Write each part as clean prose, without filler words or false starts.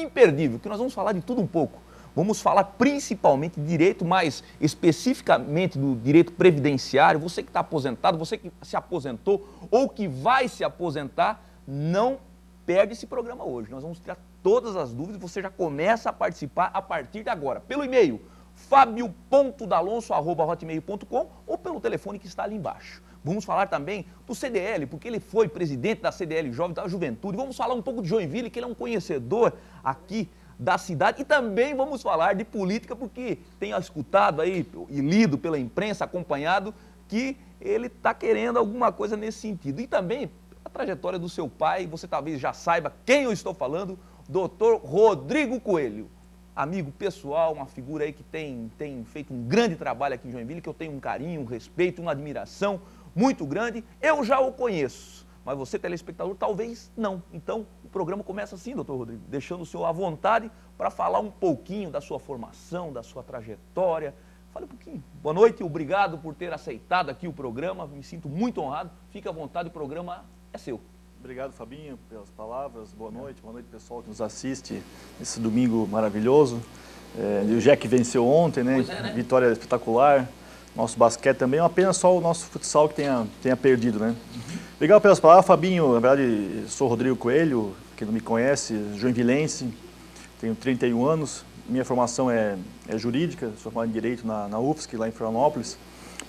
imperdível, que nós vamos falar de tudo um pouco. Vamos falar principalmente de direito, mais especificamente do direito previdenciário. Você que está aposentado, você que se aposentou ou que vai se aposentar, não perde esse programa hoje. Nós vamos tirar todas as dúvidas, você já começa a participar a partir de agora, pelo e-mail fabio.dalonso@hotmail.com ou pelo telefone que está ali embaixo. Vamos falar também do CDL, porque ele foi presidente da CDL Jovem, da Juventude. Vamos falar um pouco de Joinville, que ele é um conhecedor aqui da cidade. E também vamos falar de política, porque tenho escutado aí e lido pela imprensa, acompanhado, que ele está querendo alguma coisa nesse sentido. E também a trajetória do seu pai, você talvez já saiba quem eu estou falando, Dr. Rodrigo Coelho. Amigo pessoal, uma figura aí que tem feito um grande trabalho aqui em Joinville, que eu tenho um carinho, um respeito, uma admiração muito grande. Eu já o conheço, mas você, telespectador, talvez não. Então, o programa começa assim, doutor Rodrigo, deixando o senhor à vontade para falar um pouquinho da sua formação, da sua trajetória. Fale um pouquinho. Boa noite, obrigado por ter aceitado aqui o programa, me sinto muito honrado. Fique à vontade, o programa é seu. Obrigado, Fabinho, pelas palavras. Boa noite pessoal que nos assiste nesse domingo maravilhoso. O Jack venceu ontem, né? Né? Vitória espetacular. Nosso basquete também, apenas só o nosso futsal que tenha perdido, né? Obrigado pelas palavras, Fabinho. Na verdade, sou Rodrigo Coelho, quem não me conhece, joinvilense, tenho 31 anos. Minha formação é jurídica, sou formado em Direito na UFSC, lá em Florianópolis.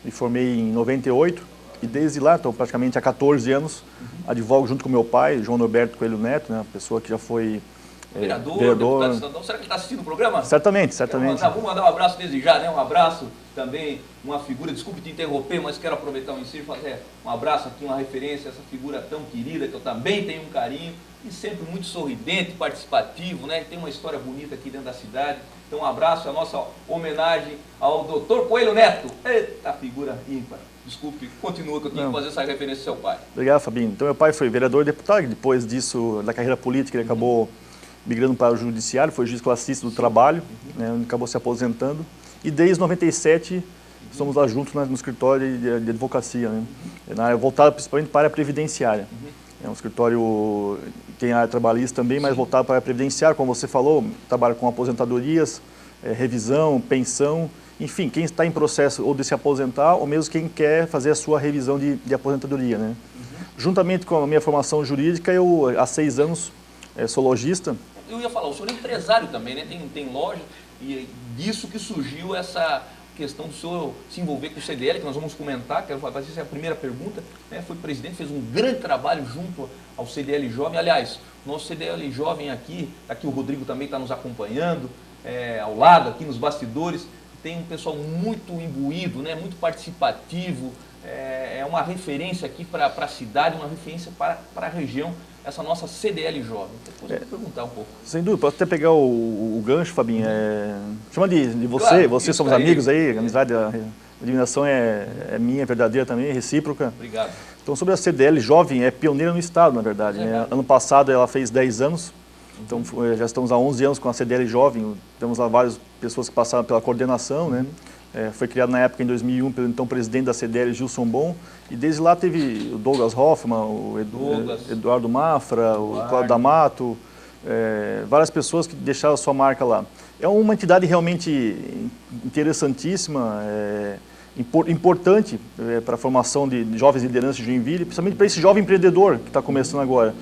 Me formei em 98. E desde lá, estou praticamente há 14 anos, advogo junto com meu pai, João Norberto Coelho Neto, né, uma pessoa que já foi vereador. Vereador. Cidadão. Será que ele está assistindo o programa? Certamente. Vou mandar um abraço desde já, né? Um abraço também, uma figura, desculpe te interromper, mas quero aproveitar o ensejo e fazer um abraço aqui, uma referência a essa figura tão querida, que eu também tenho um carinho, e sempre muito sorridente, participativo, né? Tem uma história bonita aqui dentro da cidade. Então um abraço, a nossa homenagem ao Dr. Coelho Neto. Eita, figura ímpar. Desculpe, continua que eu tenho que fazer essa referência ao seu pai. Obrigado, Fabinho. Então, meu pai foi vereador e deputado, depois disso, da carreira política, ele acabou migrando para o judiciário, foi juiz classista do trabalho, né, onde acabou se aposentando. E desde 97, somos lá juntos no escritório de advocacia, né, na área voltada principalmente para a área previdenciária. É um escritório que tem área trabalhista também, mas voltado para a área previdenciária, como você falou, trabalha com aposentadorias, revisão, pensão. Enfim, quem está em processo ou de se aposentar, ou mesmo quem quer fazer a sua revisão de aposentadoria, né? Juntamente com a minha formação jurídica, eu há 6 anos sou lojista. Eu ia falar, o senhor é empresário também, né? Tem loja, e disso que surgiu essa questão do senhor se envolver com o CDL, que nós vamos comentar, que vai ser a primeira pergunta, né? Foi presidente, fez um grande trabalho junto ao CDL Jovem. Aliás, nosso CDL Jovem aqui o Rodrigo também está nos acompanhando, ao lado, aqui nos bastidores. Tem um pessoal muito imbuído, né, muito participativo, é uma referência aqui para a cidade, uma referência para a região, essa nossa CDL Jovem. Depois eu vou perguntar um pouco. Sem dúvida, posso até pegar o gancho, Fabinho. Chama de você, claro, você somos amigos aí, a amizade, a admiração é minha, verdadeira também, é recíproca. Obrigado. Então, sobre a CDL Jovem, é pioneira no estado, na verdade. Né? Ano passado ela fez 10 anos. Então, já estamos há 11 anos com a CDL Jovem, temos lá várias pessoas que passaram pela coordenação, né? Foi criado na época, em 2001, pelo então presidente da CDL, Gilson Bon, e desde lá teve o Douglas Hoffman, o Eduardo Mafra, o Cláudio D'Amato, várias pessoas que deixaram a sua marca lá. É uma entidade realmente interessantíssima, importante para a formação de jovens lideranças de Joinville, principalmente para esse jovem empreendedor que está começando agora.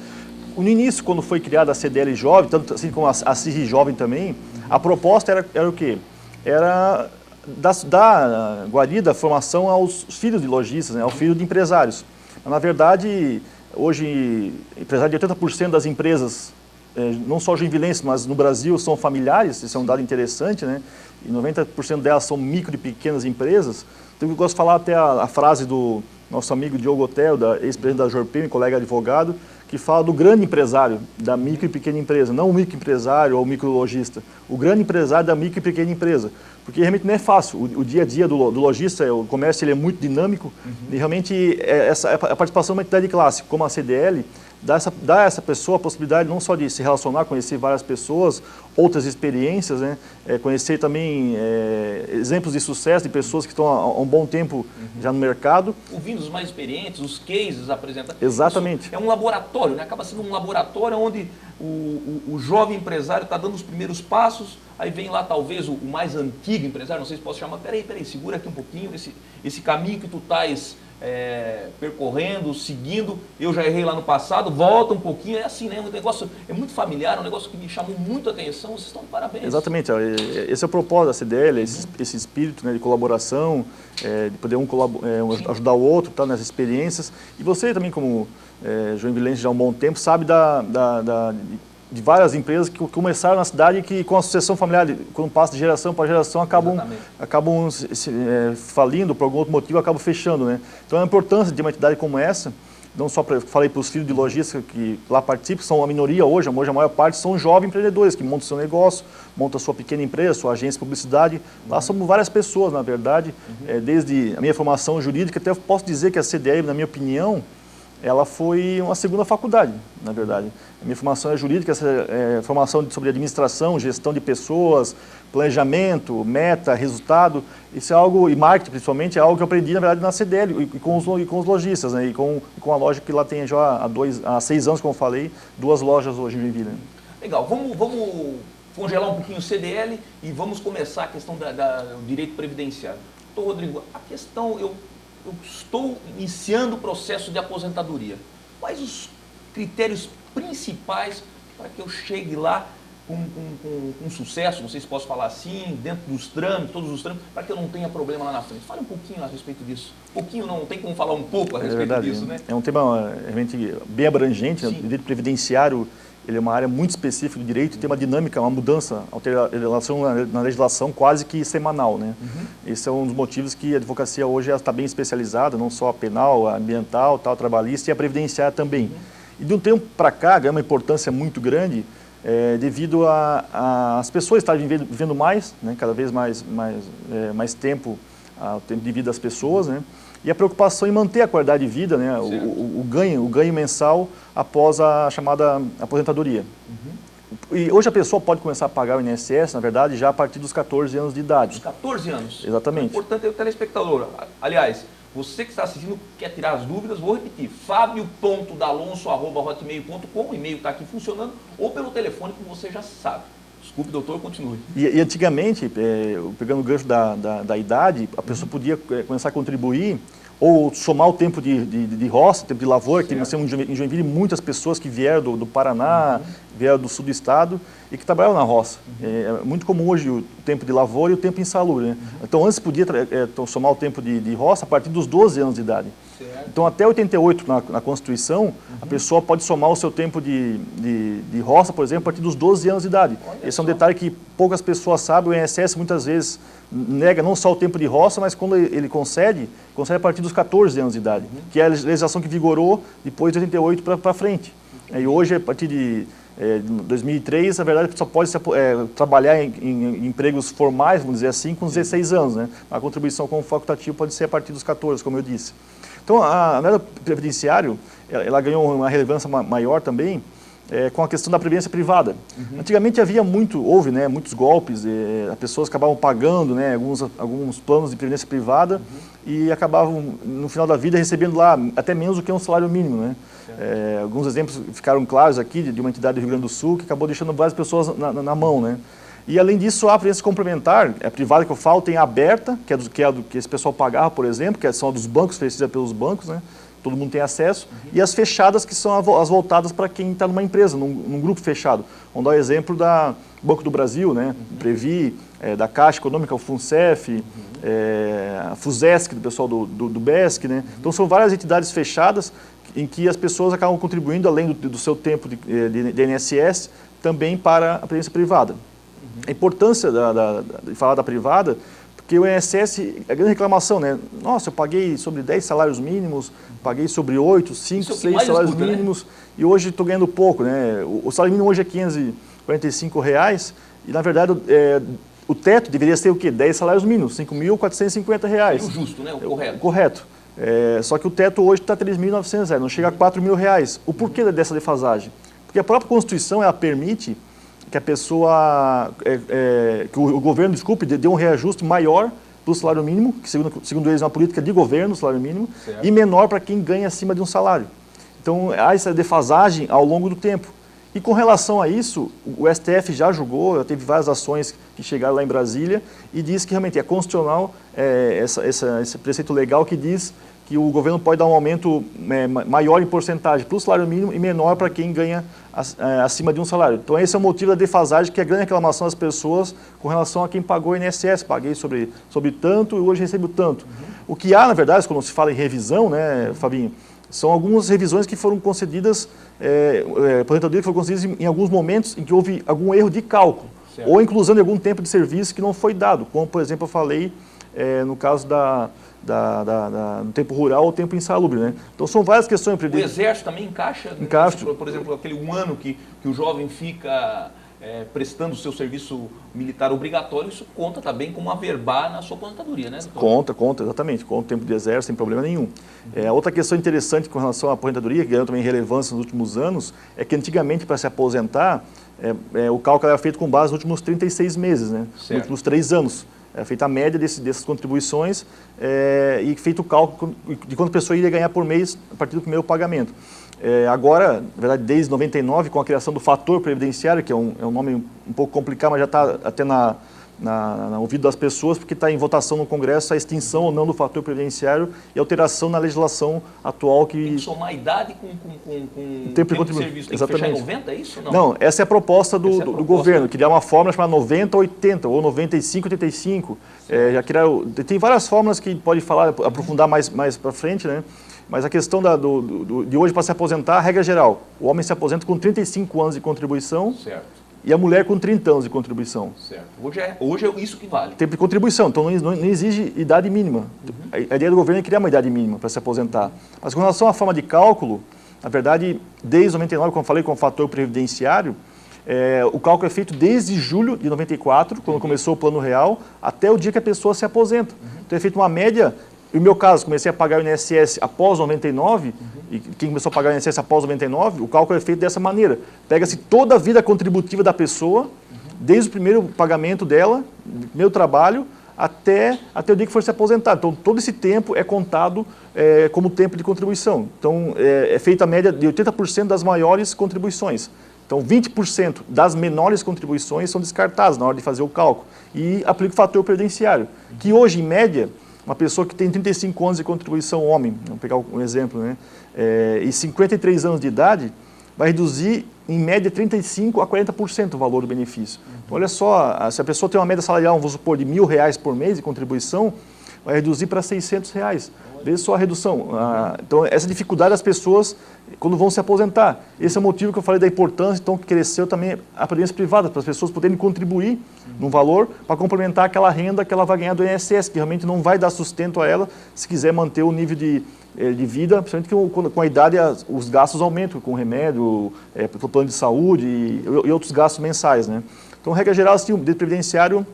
No início, quando foi criada a CDL Jovem, tanto assim como a CIRI Jovem também, a proposta era o quê? Era dar guarida, formação aos filhos de lojistas, né? Aos filhos de empresários. Na verdade, hoje, empresário de 80% das empresas, não só joinvilenses, mas no Brasil, são familiares, isso é um dado interessante, né? E 90% delas são micro e pequenas empresas. Então, eu gosto de falar até a frase do nosso amigo Diogo Hotel, ex-presidente da Jorpem, colega advogado, que fala do grande empresário, da micro e pequena empresa, não o microempresário ou o micrologista, o grande empresário da micro e pequena empresa, porque realmente não é fácil, o dia a dia do lojista, o comércio ele é muito dinâmico, e realmente a participação de uma entidade de classe, como a CDL, Dá a essa pessoa a possibilidade não só de se relacionar, conhecer várias pessoas, outras experiências, né? Conhecer também exemplos de sucesso de pessoas que estão há um bom tempo já no mercado. Ouvindo os mais experientes, os cases apresentados. Exatamente. Isso é um laboratório, né? Acaba sendo um laboratório onde o jovem empresário está dando os primeiros passos, aí vem lá talvez o mais antigo empresário, não sei se posso chamar, peraí, segura aqui um pouquinho, esse caminho que tu estás percorrendo, seguindo, eu já errei lá no passado, volta um pouquinho, é assim, né? Um negócio é muito familiar, um negócio que me chamou muito a atenção, vocês estão de parabéns. Exatamente, esse é o propósito da CDL, esse espírito, né, de colaboração, de poder ajudar o outro, tá, nessas experiências. E você também, como joinvilense já há um bom tempo, sabe de várias empresas que começaram na cidade e que com a sucessão familiar, quando passa de geração para geração, acabam falindo, por algum outro motivo, acabam fechando, né? Então a importância de uma entidade como essa, não só falei para os filhos de lojistas que lá participam, são a minoria hoje a maior parte são jovens empreendedores que montam seu negócio, montam sua pequena empresa, sua agência de publicidade. Lá somos várias pessoas, na verdade, desde a minha formação jurídica, até eu posso dizer que a CDL, na minha opinião, ela foi uma segunda faculdade, na verdade. A minha formação é jurídica, formação sobre administração, gestão de pessoas, planejamento, meta, resultado. Isso é algo, e marketing principalmente, é algo que eu aprendi, na verdade, na CDL e com os lojistas, né? E com a loja que lá tem já há 6 anos, como eu falei, 2 lojas hoje em Joinville. Legal, vamos congelar um pouquinho o CDL e vamos começar a questão do direito previdenciário. Doutor Rodrigo, a questão, eu estou iniciando o processo de aposentadoria. Quais os critérios principais para que eu chegue lá com sucesso, não sei se posso falar assim, dentro dos trâmites, todos os trâmites, para que eu não tenha problema lá na frente? Fale um pouquinho a respeito disso. Um pouquinho não tem como falar um pouco a respeito disso, né? É um tema realmente bem abrangente, né? O direito previdenciário, ele é uma área muito específica do direito, tem uma dinâmica, uma mudança, alteração na legislação quase que semanal, né? Esse é um dos motivos que a advocacia hoje está bem especializada, não só a penal, a ambiental, tal, a trabalhista e a previdenciária também. E de um tempo para cá, ganha uma importância muito grande devido às pessoas estarem vivendo mais, né? Cada vez mais tempo, o tempo de vida das pessoas, né? E a preocupação em manter a qualidade de vida, né? O ganho mensal após a chamada aposentadoria. E hoje a pessoa pode começar a pagar o INSS, na verdade, já a partir dos 14 anos de idade. Dos 14 anos? Exatamente. Portanto, é o telespectador. Aliás, você que está assistindo, quer tirar as dúvidas, vou repetir, fabio.dalonso@hotmail.com, o e-mail está aqui funcionando, ou pelo telefone que você já sabe. Desculpe, doutor, continue. E antigamente, pegando o gancho da idade, a pessoa podia começar a contribuir ou somar o tempo de roça, tempo de lavoura, que nós temos em Joinville muitas pessoas que vieram do Paraná, vieram do sul do estado e que trabalham na roça. É muito comum hoje o tempo de lavoura e o tempo insalubre, né? Então antes podia somar o tempo de roça a partir dos 12 anos de idade. Então até 88 na Constituição, a pessoa pode somar o seu tempo de roça, por exemplo, a partir dos 12 anos de idade. Esse é um detalhe que poucas pessoas sabem, o INSS muitas vezes nega não só o tempo de roça, mas quando ele concede a partir dos 14 anos de idade, que é a legislação que vigorou depois de 88 para frente. E hoje, a partir de 2003, na verdade, só pode trabalhar em empregos formais, vamos dizer assim, com 16 anos, né? A contribuição como facultativo pode ser a partir dos 14, como eu disse. Então, a lei previdenciário, ela ganhou uma relevância maior também com a questão da previdência privada. Antigamente houve, né, muitos golpes, as pessoas acabavam pagando, né, alguns planos de previdência privada e acabavam, no final da vida, recebendo lá até menos do que um salário mínimo, né? Alguns exemplos ficaram claros aqui de uma entidade do Rio Grande do Sul que acabou deixando várias pessoas na mão, né? E além disso, a previdência complementar, a privada que eu falo, tem a aberta, que é do que esse pessoal pagava, por exemplo, que são a dos bancos, oferecida pelos bancos, né? Todo mundo tem acesso, e as fechadas, que são as voltadas para quem está numa empresa, num grupo fechado. Vamos dar o exemplo do Banco do Brasil, né? Previ, da Caixa Econômica, o FUNCEF, a FUSESC, do pessoal do BESC, né? Então são várias entidades fechadas em que as pessoas acabam contribuindo, além do seu tempo de INSS, também para a previdência privada. A importância de falar da privada, porque o INSS, a grande reclamação, né? Nossa, eu paguei sobre 10 salários mínimos, paguei sobre 8, 5, 6 salários mínimos, né? E hoje estou ganhando pouco, né? O salário mínimo hoje é R$ 545, e na verdade o teto deveria ser o quê? 10 salários mínimos, R$ 5.450. O justo, né? O correto. Correto. Só que o teto hoje está R$ 3.900, não chega a R$ 4.000. O porquê dessa defasagem? Porque a própria Constituição ela permite que a pessoa, que o governo, dê um reajuste maior do salário mínimo, que segundo eles é uma política de governo, o salário mínimo, certo, e menor para quem ganha acima de um salário. Então, há essa defasagem ao longo do tempo. E com relação a isso, o STF já julgou, já teve várias ações que chegaram lá em Brasília e diz que realmente é constitucional esse preceito legal que diz que o governo pode dar um aumento maior em porcentagem para o salário mínimo e menor para quem ganha acima de um salário. Então esse é o motivo da defasagem, que é a grande reclamação das pessoas com relação a quem pagou o INSS. Paguei sobre tanto e hoje recebo tanto. O que há, na verdade, quando se fala em revisão, né, Fabinho, são algumas revisões que foram concedidas, aposentadoria que foram concedidas em alguns momentos em que houve algum erro de cálculo, certo, ou inclusão de algum tempo de serviço que não foi dado, como, por exemplo, eu falei no caso do tempo rural ou tempo insalubre, né? Então são várias questões. O Exército também encaixa? Encaixa. Por exemplo, aquele 1 ano que o jovem fica prestando o seu serviço militar obrigatório, isso conta também como averbar na sua aposentadoria, né, doutor? Conta, exatamente. Conta o tempo de exército sem problema nenhum. Outra questão interessante com relação à aposentadoria, que ganhou também relevância nos últimos anos, é que antigamente para se aposentar, o cálculo era feito com base nos últimos 36 meses, né? Nos últimos 3 anos. É feita a média dessas contribuições e feito o cálculo de quanto a pessoa iria ganhar por mês a partir do primeiro pagamento. Agora, na verdade, desde 99, com a criação do fator previdenciário, que é um nome um pouco complicado, mas já está até no ouvido das pessoas, porque está em votação no Congresso a extinção ou não do fator previdenciário e alteração na legislação atual que... Tem que somar a idade com tempo de serviço. Tem exatamente. Que fechar em 90, é isso? Não, essa é a proposta do governo, que dá uma fórmula chamada 90-80 ou 95-85. Já criaram, tem várias fórmulas que pode falar, aprofundar mais para frente, né? Mas a questão de hoje para se aposentar, a regra geral, o homem se aposenta com 35 anos de contribuição. Certo. E a mulher com 30 anos de contribuição. Certo. Hoje é isso que vale. Tempo de contribuição, então não exige idade mínima. A ideia do governo é criar uma idade mínima para se aposentar. Mas com relação à forma de cálculo, na verdade, desde 99, como eu falei, com o fator previdenciário, o cálculo é feito desde julho de 94, quando começou o Plano Real, até o dia que a pessoa se aposenta. Então é feita uma média. No meu caso, comecei a pagar o INSS após 99, e quem começou a pagar o INSS após 99, o cálculo é feito dessa maneira. Pega-se toda a vida contributiva da pessoa, desde o primeiro pagamento dela, primeiro trabalho, até o dia que for se aposentar. Então, todo esse tempo é contado como tempo de contribuição. Então, é feita a média de 80% das maiores contribuições. Então, 20% das menores contribuições são descartadas na hora de fazer o cálculo. E aplica o fator previdenciário, que hoje, em média, uma pessoa que tem 35 anos de contribuição homem, vamos pegar um exemplo, né? E 53 anos de idade, vai reduzir em média 35% a 40% o valor do benefício. Então, olha só, se a pessoa tem uma média salarial, vamos supor, de R$1.000 por mês de contribuição, vai reduzir para R$600. Veja só a redução. Então, essa dificuldade das pessoas quando vão se aposentar. Esse é o motivo que eu falei da importância, então, que cresceu também a previdência privada, para as pessoas poderem contribuir num valor para complementar aquela renda que ela vai ganhar do INSS, que realmente não vai dar sustento a ela se quiser manter o nível de vida, principalmente que com a idade os gastos aumentam, com remédio, pelo plano de saúde e outros gastos mensais, né? Então, regra geral, assim, o direito previdenciário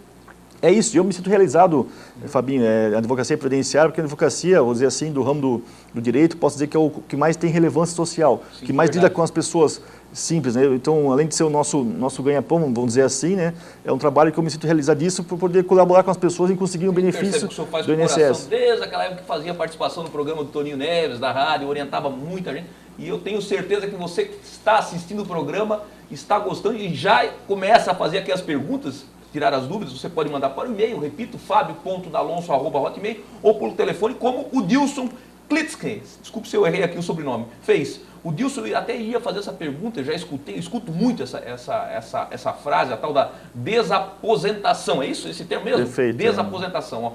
é isso. Eu me sinto realizado, Fabinho, a advocacia previdenciária, porque a advocacia, vou dizer assim, do ramo do direito, posso dizer que é o que mais tem relevância social, que mais lida com as pessoas simples, né? Então, além de ser o nosso ganha-pão, vamos dizer assim, né? É um trabalho que eu me sinto realizadíssimo por poder colaborar com as pessoas em conseguir um benefício do INSS. Desde aquela época que fazia participação no programa do Toninho Neves, da rádio, orientava muita gente. E eu tenho certeza que você que está assistindo o programa está gostando e já começa a fazer aqui as perguntas, tirar as dúvidas. Você pode mandar para o e-mail, repito, fabio.dalonso@hotmail, ou pelo telefone, como o Dilson Klitzken, desculpe se eu errei aqui o sobrenome, fez. O Dilson até ia fazer essa pergunta, eu já escuto muito essa frase, a tal da desaposentação, é isso? Esse termo mesmo? Perfeito. Desaposentação.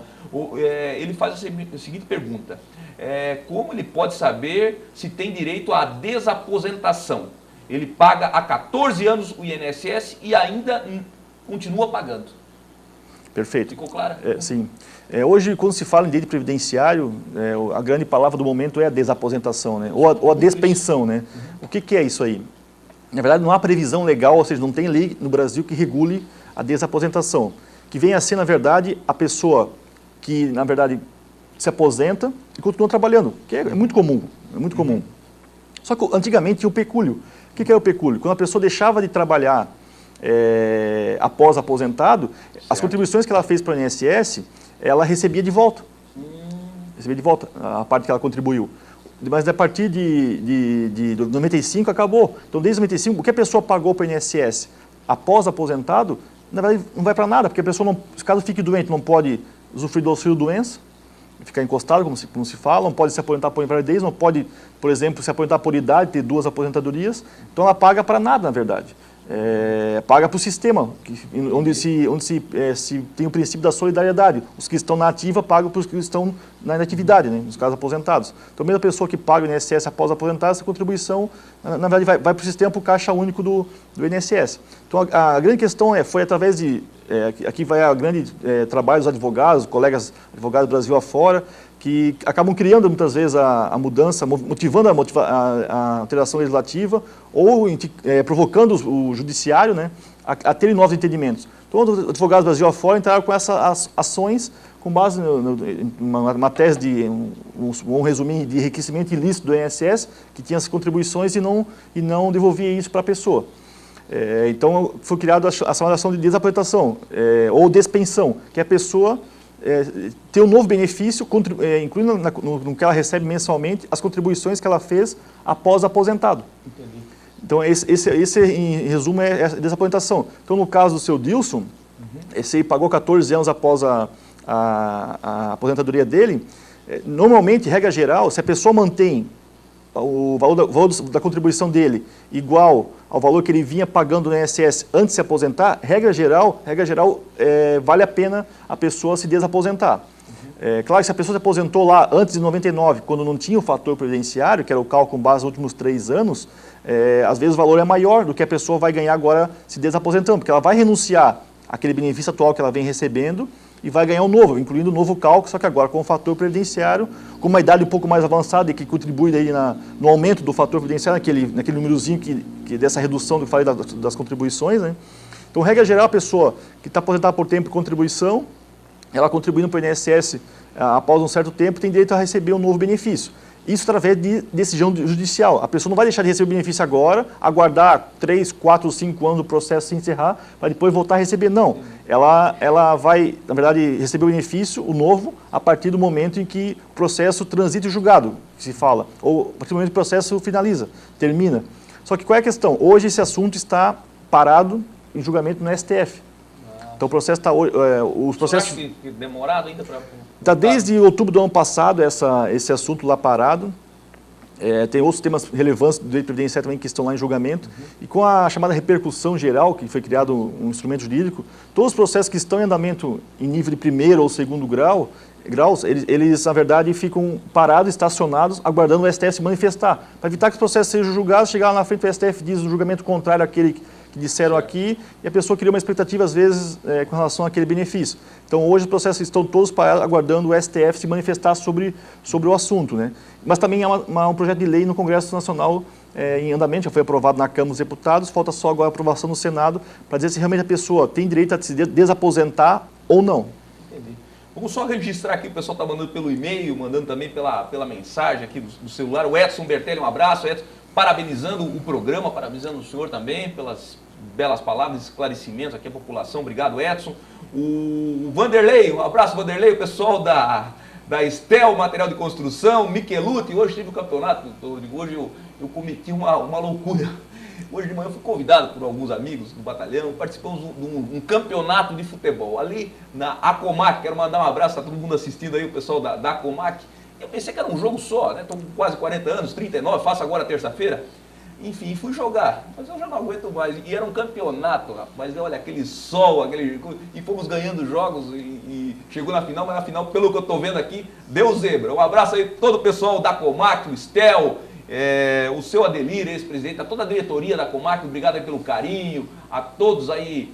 Ele faz a seguinte pergunta, como ele pode saber se tem direito à desaposentação? Ele paga há 14 anos o INSS e ainda continua pagando. Perfeito. Ficou claro? Sim. Hoje, quando se fala em direito previdenciário, a grande palavra do momento é a desaposentação, né? Ou a despensão, né? O que é isso aí? Na verdade, não há previsão legal, ou seja, não tem lei no Brasil que regule a desaposentação. Que vem a ser, na verdade, a pessoa que, na verdade, se aposenta e continua trabalhando, que é muito comum, Só que antigamente tinha o pecúlio. O que era o pecúlio? Quando a pessoa deixava de trabalhar após aposentado, as contribuições que ela fez para o INSS, ela recebia de volta. Recebia de volta a parte que ela contribuiu. Mas a partir de 95 acabou. Então, desde 95, o que a pessoa pagou para o INSS após aposentado, na verdade, não vai para nada, porque a pessoa, não, caso fique doente, não pode usufruir do auxílio-doença, ficar encostado, como se fala, não pode se aposentar por invalidez, não pode, por exemplo, se aposentar por idade, ter 2 aposentadorias. Então, ela paga para nada, na verdade. Paga para o sistema, onde se tem o princípio da solidariedade. Os que estão na ativa pagam para os que estão na inatividade, né, nos casos aposentados. Então, mesmo a pessoa que paga o INSS após aposentar, essa contribuição, na verdade, vai para o sistema, para o caixa único do INSS. Então, a grande questão foi através de... aqui vai o grande trabalho dos advogados, colegas advogados do Brasil afora, que acabam criando muitas vezes a mudança, motivando a alteração legislativa ou provocando o judiciário, né, a terem novos entendimentos. Então, os advogados do Brasil afora entraram com essas ações com base numa tese vamos resumir, de enriquecimento ilícito do INSS, que tinha as contribuições e não devolvia isso para a pessoa. Então, foi criada a chamada ação de desaposentação ou despensão, que a pessoa ter um novo benefício, incluindo no que ela recebe mensalmente, as contribuições que ela fez após aposentado. Entendi. Então, esse em resumo, é a desaposentação. Então, no caso do seu Dilson, esse aí pagou 14 anos após a aposentadoria dele. Normalmente, regra geral, se a pessoa mantém o valor da contribuição dele igual ao valor que ele vinha pagando no INSS antes de se aposentar, regra geral, vale a pena a pessoa se desaposentar. Claro que se a pessoa se aposentou lá antes de 99, quando não tinha o fator previdenciário, que era o cálculo com base nos últimos 3 anos, às vezes o valor é maior do que a pessoa vai ganhar agora se desaposentando, porque ela vai renunciar àquele benefício atual que ela vem recebendo e vai ganhar um novo, incluindo um novo cálculo, só que agora com o fator previdenciário, com uma idade um pouco mais avançada e que contribui daí no aumento do fator previdenciário, naquele númerozinho que dessa redução que eu falei das contribuições, né? Então, regra geral, a pessoa que está aposentada por tempo de contribuição, ela contribuindo para o INSS após um certo tempo, tem direito a receber um novo benefício. Isso através de decisão judicial. A pessoa não vai deixar de receber o benefício agora, aguardar 3, 4, 5 anos do processo se encerrar, para depois voltar a receber. Não. Ela vai, na verdade, receber o benefício, o novo, a partir do momento em que o processo transita o julgado, que se fala, ou a partir do momento que o processo finaliza, termina. Só que qual é a questão? Hoje esse assunto está parado em julgamento no STF. Então o processo está... os processos... Será que demorado ainda para... Está desde outubro do ano passado esse assunto lá parado. Tem outros temas relevantes do direito previdenciário também que estão lá em julgamento. E com a chamada repercussão geral, que foi criado um instrumento jurídico, todos os processos que estão em andamento em nível de primeiro ou segundo graus, eles, na verdade, ficam parados, estacionados, aguardando o STF se manifestar. Para evitar que os processos sejam julgados, chegar lá na frente, o STF diz o julgamento contrário àquele que disseram aqui, e a pessoa cria uma expectativa, às vezes, com relação àquele benefício. Então, hoje, os processos estão todos parados, aguardando o STF se manifestar sobre o assunto, né? Mas também há um projeto de lei no Congresso Nacional em andamento, já foi aprovado na Câmara dos Deputados, falta só agora a aprovação no Senado, para dizer se realmente a pessoa tem direito a se desaposentar ou não. Entendi. Vamos só registrar aqui, o pessoal está mandando pelo e-mail, mandando também pela mensagem aqui do celular. O Edson Bertelli, um abraço, Edson. Parabenizando o programa, parabenizando o senhor também pelas belas palavras, esclarecimentos aqui à população. Obrigado, Edson. O Vanderlei, um abraço, Vanderlei, o pessoal da Estel Material de Construção, Micheluti. Hoje tive o campeonato, hoje eu cometi uma loucura. Hoje de manhã eu fui convidado por alguns amigos do batalhão, participamos de um campeonato de futebol ali na Acomac. Quero mandar um abraço, está todo mundo assistindo aí, o pessoal da Acomac. Eu pensei que era um jogo só, né? Estou com quase 40 anos, 39, faço agora terça-feira. Enfim, fui jogar, mas eu já não aguento mais. E era um campeonato, rapaz, olha, aquele sol, e fomos ganhando jogos e chegou na final, mas na final, pelo que eu estou vendo aqui, deu zebra. Um abraço aí todo o pessoal da Acomac, o Estel, o seu Adelir, ex-presidente, a toda a diretoria da Acomac, obrigado aí pelo carinho, a todos aí,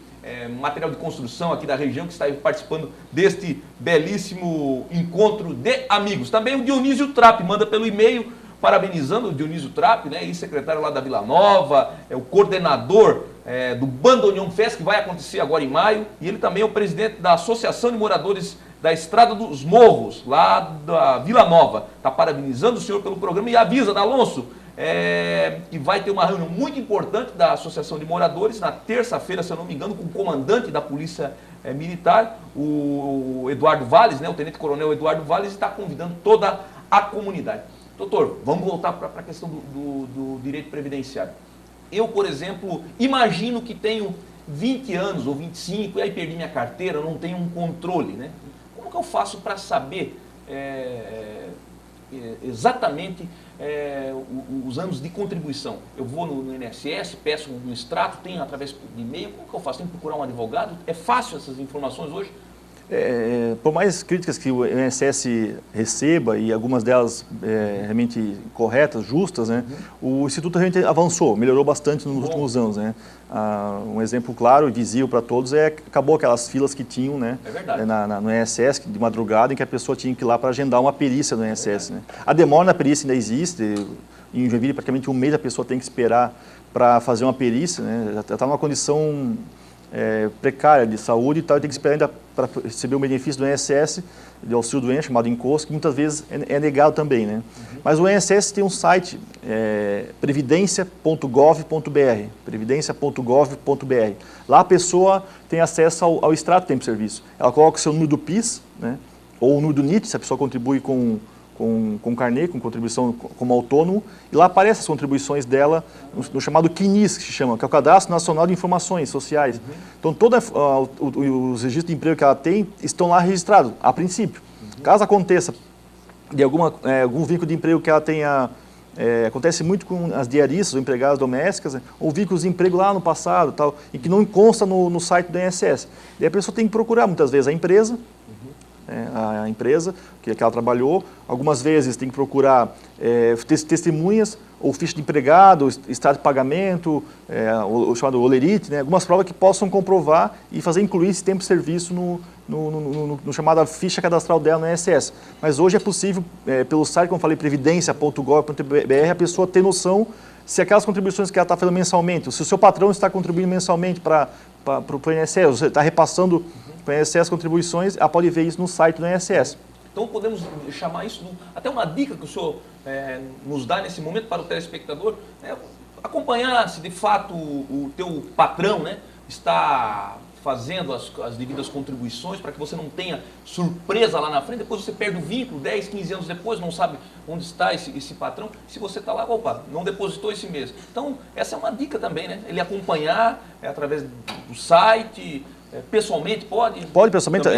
material de construção aqui da região que está participando deste belíssimo encontro de amigos. Também o Dionísio Trapp manda pelo e-mail, parabenizando o Dionísio Trapp, né, ex-secretário lá da Vila Nova, o coordenador do Bandoneon Fest, que vai acontecer agora em maio, e ele também é o presidente da Associação de Moradores da Estrada dos Morros, lá da Vila Nova. Está parabenizando o senhor pelo programa e avisa, Alonso, que vai ter uma reunião muito importante da Associação de Moradores na terça-feira, se eu não me engano, com o comandante da Polícia Militar, o Eduardo Valles, né, o Tenente-Coronel Eduardo Valles, está convidando toda a comunidade. Doutor, vamos voltar para a questão do direito previdenciário. Eu, por exemplo, imagino que tenho 20 anos ou 25 e aí perdi minha carteira, não tenho um controle, né? Como que eu faço para saber exatamente os anos de contribuição? Eu vou no INSS, peço um extrato, tenho através de e-mail, como que eu faço? Tenho que procurar um advogado? É fácil essas informações hoje? Por mais críticas que o INSS receba, e algumas delas realmente corretas, justas, né, o Instituto realmente avançou, melhorou bastante nos últimos anos. Né? Um exemplo claro e visível para todos acabou aquelas filas que tinham, né, no INSS de madrugada, em que a pessoa tinha que ir lá para agendar uma perícia no INSS. Né? A demora na perícia ainda existe, em Joinville praticamente um mês a pessoa tem que esperar para fazer uma perícia, né? Já está numa condição precária de saúde e tal, e tem que esperar ainda para receber o benefício do INSS, de auxílio doença, chamado encosto, que muitas vezes é negado também. Né? Mas o INSS tem um site, previdencia.gov.br, previdencia.gov.br. Lá a pessoa tem acesso ao extrato do tempo de serviço. Ela coloca o seu número do PIS, né? Ou o número do NIT, se a pessoa contribui com carnê, com contribuição como autônomo, e lá aparecem as contribuições dela no chamado CNIS, que se chama, que é o Cadastro Nacional de Informações Sociais. Então, todos os registros de emprego que ela tem estão lá registrados, a princípio. Caso aconteça de algum vínculo de emprego que ela tenha, acontece muito com as diaristas ou empregadas domésticas, né, ou vínculos de emprego lá no passado, tal, e que não consta no site do INSS. E a pessoa tem que procurar, muitas vezes, a empresa, a empresa que ela trabalhou, algumas vezes tem que procurar testemunhas, ou ficha de empregado, estado de pagamento, o chamado olerite, né? Algumas provas que possam comprovar e fazer incluir esse tempo de serviço no chamada ficha cadastral dela no INSS. Mas hoje é possível, pelo site, como eu falei, previdencia.gov.br, a pessoa ter noção se aquelas contribuições que ela está fazendo mensalmente, se o seu patrão está contribuindo mensalmente para o INSS, você está repassando para o INSS contribuições, ela pode ver isso no site do INSS. Então podemos chamar isso, até uma dica que o senhor nos dá nesse momento para o telespectador, acompanhar se de fato o teu patrão, né, está fazendo as devidas contribuições para que você não tenha surpresa lá na frente, depois você perde o vínculo, 10, 15 anos depois, não sabe onde está esse patrão, se você está lá, opa, não depositou esse mês. Então, essa é uma dica também, né? Ele acompanhar através do site, pessoalmente pode? Pode, pessoalmente.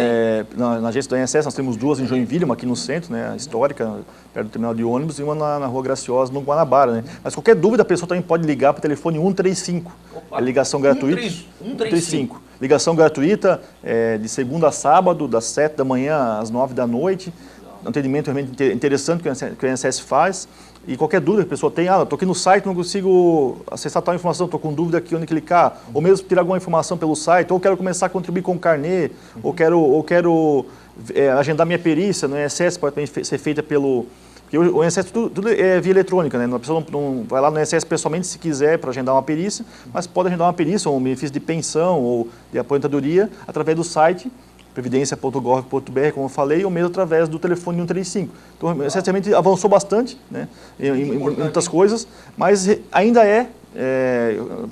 Na agência do INSS nós temos duas em Joinville, uma aqui no centro, né, histórica, perto do terminal de ônibus, e uma na Rua Graciosa, no Guanabara. Né? Mas qualquer dúvida, a pessoa também pode ligar para o telefone 135. Opa, é ligação gratuita. 135. Ligação gratuita, de segunda a sábado, das 7 da manhã às 9 da noite. Um atendimento realmente interessante que o INSS faz. E qualquer dúvida que a pessoa tem, estou aqui no site, não consigo acessar tal informação, estou com dúvida aqui onde clicar, ou mesmo tirar alguma informação pelo site, ou quero começar a contribuir com o carnê, ou quero agendar minha perícia no INSS, pode ser feita pelo... Porque o INSS tudo é via eletrônica, né? A pessoa não vai lá no INSS pessoalmente se quiser para agendar uma perícia, mas pode agendar uma perícia ou um benefício de pensão ou de aposentadoria através do site previdencia.gov.br, como eu falei, ou mesmo através do telefone 135. Então, certamente avançou bastante, né, em muitas coisas, mas ainda